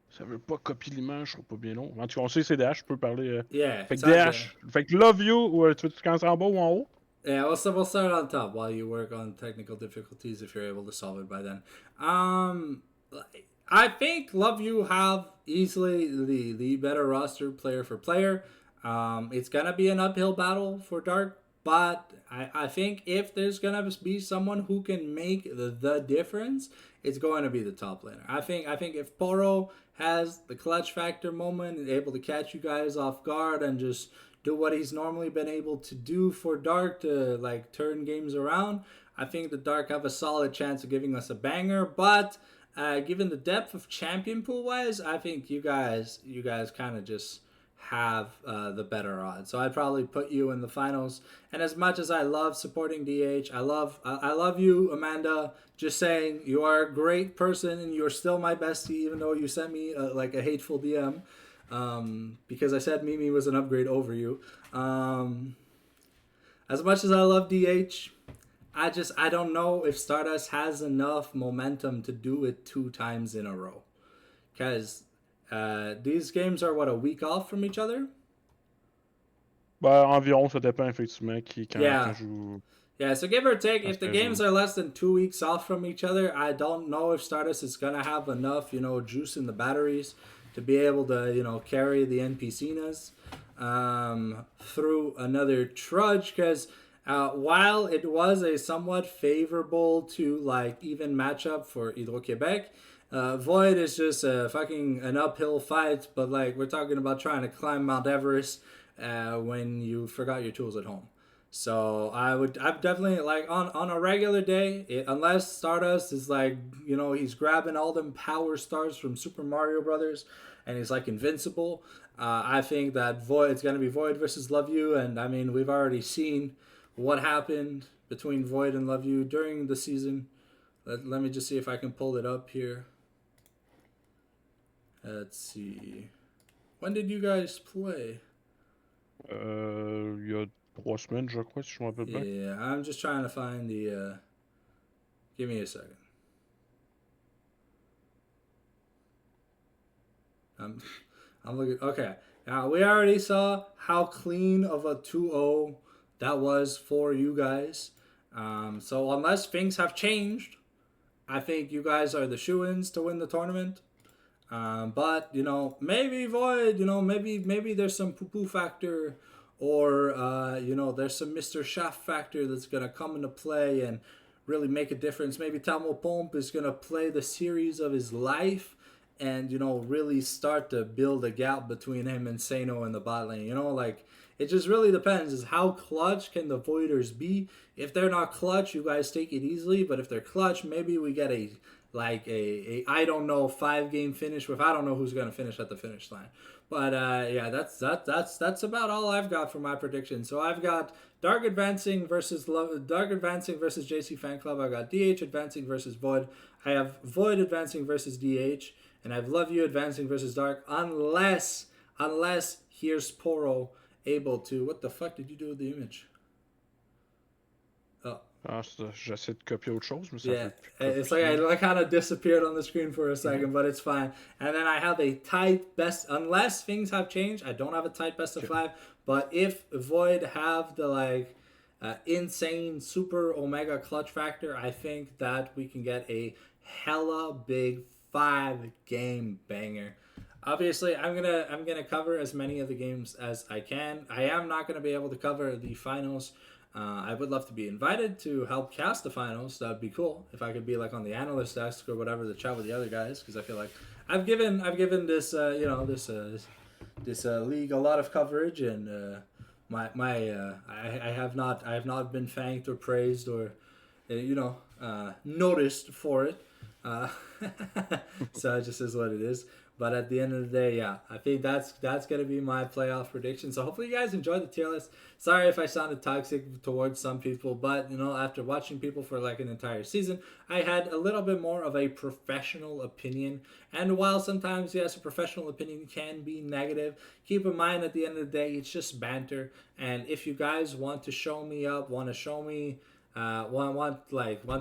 Ça veut pas copier l'image, je serai pas bien long. En tout cas, on sait que c'est DH, je peux parler. Fait que DH, fait que Love You, ou tu commences en bas ou en haut? Yeah, we'll start on top while you work on technical difficulties if you're able to solve it by then. I think Love You have easily the better roster player for player. It's gonna be an uphill battle for Dark, but I think if there's gonna be someone who can make the difference, it's going to be the top laner. I think if Poro has the clutch factor moment and able to catch you guys off guard and just do what he's normally been able to do for Dark to like turn games around, I think the Dark have a solid chance of giving us a banger. But given the depth of champion pool wise, I think you guys kind of just have the better odds. So I'd probably put you in the finals. And as much as I love supporting DH, I love you, Amanda. Just saying, you are a great person and you're still my bestie, even though you sent me like a hateful DM. Because I said Mimi was an upgrade over you. As much as I love DH, I don't know if Stardust has enough momentum to do it 2 times in a row. Because these games are, a week off from each other? Environ, ça dépend effectivement quand je joue. Yeah, so give or take, if the games are less than 2 weeks off from each other, I don't know if Stardust is going to have enough, juice in the batteries to be able to, carry the NPCs through another trudge. Because while it was a somewhat favorable to, like, even matchup for Hydro Quebec, Void is just an uphill fight. But, like, we're talking about trying to climb Mount Everest when you forgot your tools at home. So I'm definitely, like, on a regular day, unless Stardust is like, he's grabbing all them power stars from Super Mario Brothers and he's like invincible, I think that it's going to be Void versus Love You. And I mean, we've already seen what happened between Void and Love You during the season. Let me just see if I can pull it up here. Let's see. When did you guys play? Il y a 3 semaines, je crois, si je me rappelle bien. Yeah, I'm just trying to find the... Give me a second. I'm looking... Okay. Now, we already saw how clean of a 2-0 that was for you guys. So, unless things have changed, I think you guys are the shoo-ins to win the tournament. But maybe Void. Maybe there's some poo poo factor, or there's some Mr. Shaft factor that's gonna come into play and really make a difference. Maybe Tamo Pomp is gonna play the series of his life, and really start to build a gap between him and Sano in the bot lane. Like it just really depends. Is how clutch can the Voiders be? If they're not clutch, you guys take it easily. But if they're clutch, maybe we get a I don't know 5-game finish with I don't know who's gonna finish at the finish line. But yeah, that's about all I've got for my prediction. So I've got Dark advancing versus JC Fan Club. I got DH advancing versus Void. I have Void advancing versus DH, and I have Love You advancing versus Dark. Unless here's Poro able to. What the fuck did you do with the image? Oh. J'essaie de copier autre chose, mais ça Yeah, fait it's like I kind of disappeared on the screen for a second, but it's fine. And then I have a tight best, unless things have changed. I don't have a tight best of 5, but if Void have the insane super omega clutch factor, I think that we can get a hella big 5-game banger. Obviously, I'm gonna cover as many of the games as I can. I am not gonna be able to cover the finals. I would love to be invited to help cast the finals. That would be cool if I could be like on the analyst desk or whatever to chat with the other guys, because I feel like I've given this this league a lot of coverage, and I have not been thanked or praised or noticed for it. Uh, so it just is what it is. But at the end of the day, yeah, I think that's gonna be my playoff prediction. So hopefully you guys enjoyed the tier list. Sorry if I sounded toxic towards some people, but after watching people for like an entire season, I had a little bit more of a professional opinion. And while sometimes yes, a professional opinion can be negative, keep in mind at the end of the day, it's just banter. And if you guys want to show me up, want to show me want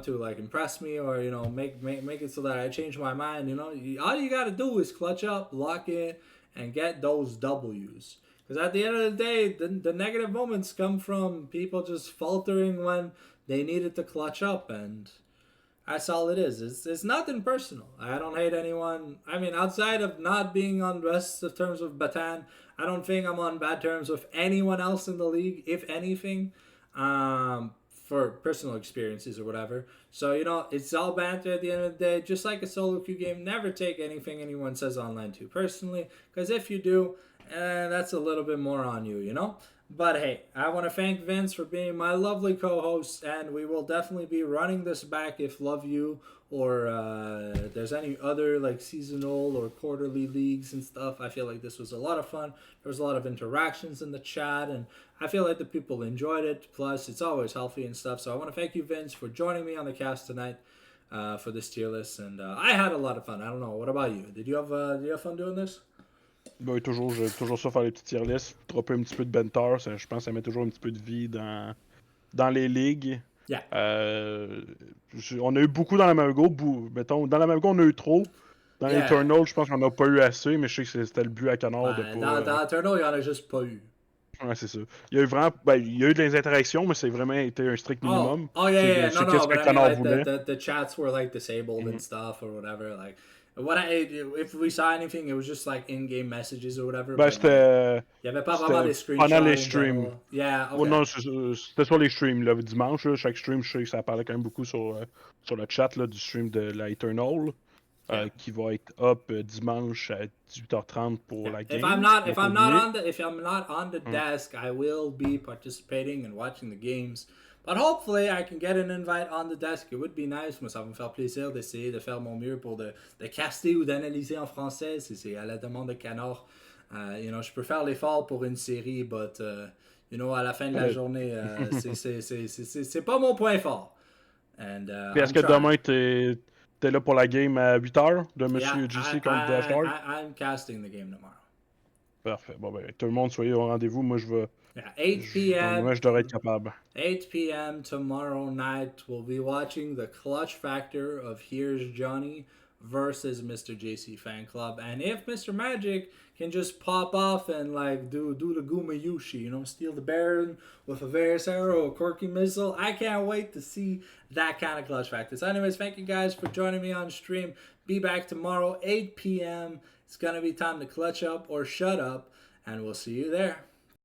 to impress me, or make it so that I change my mind, all you gotta do is clutch up, lock in, and get those W's. Because at the end of the day, the negative moments come from people just faltering when they needed to clutch up, and that's all it is. It's nothing personal. I don't hate anyone. I mean, outside of not being on best of terms with Batan, I don't think I'm on bad terms with anyone else in the league, if anything. For personal experiences or whatever. So, it's all banter at the end of the day. Just like a solo queue game, never take anything anyone says online too personally. Because if you do, that's a little bit more on you. But hey, I want to thank Vince for being my lovely co-host, and we will definitely be running this back if Love You or there's any other like seasonal or quarterly leagues and stuff. I feel like this was a lot of fun. There was a lot of interactions in the chat, and I feel like the people enjoyed it. Plus, it's always healthy and stuff. So I want to thank you, Vince, for joining me on the cast tonight for this tier list, and I had a lot of fun. I don't know. What about you? Did you have fun doing this? Ben, toujours ça faire les petites tier lists, dropper un petit peu de banter, je pense que ça met toujours un petit peu de vie dans les ligues. Yeah. On a eu beaucoup dans la même go, mettons, dans la même go on a eu trop. Dans l'Eternal, je pense qu'on n'a pas eu assez, mais je sais que c'était le but à Canard de pas... Dans l'Eternal, il n'y en a juste pas eu. Ouais, c'est ça. Il y a eu vraiment... il y a eu des interactions, mais c'est vraiment été un strict minimum. Yeah. No, qu'est-ce que Canard voulait. The chats were like disabled and stuff or whatever. Like, if we saw anything, it was just like in-game messages or whatever. Ben, c'était... Il n'y avait pas vraiment des screenshots. Pendant les streams. Yeah, okay. Ouais, non, c'était sur les streams, là, dimanche. Là, chaque stream, je sais que ça parlait quand même beaucoup sur le chat là, du stream de la Eternal. Qui va être up dimanche à 18h30 pour la game. If I'm not on the desk, I will be participating and watching the games. But hopefully I can get an invite on the desk. It would be nice. Moi, ça va me faire plaisir d'essayer de faire mon mieux pour de caster ou d'analyser en français. C'est à la demande de Canard. Je peux faire l'effort pour une série, but à la fin de la journée, c'est pas mon point fort. And est-ce que demain t'es là pour la game à 8h de Monsieur JC contre Dashard? I'm casting the game tomorrow. Parfait. Bon, ben, tout le monde, soyez au rendez-vous. Moi, je vais... 8 p.m. Moi, je devrais être capable. 8 p.m. tomorrow night, we'll be watching the clutch factor of Here's Johnny versus Mr. JC Fan Club. And if Mr. Magic can just pop off and like do the Gumayushi, steal the Baron with a Varus arrow, a Corky missile, I can't wait to see that kind of clutch factor. So anyways, thank you guys for joining me on stream. Be back tomorrow, 8 p.m. It's going to be time to clutch up or shut up, and we'll see you there.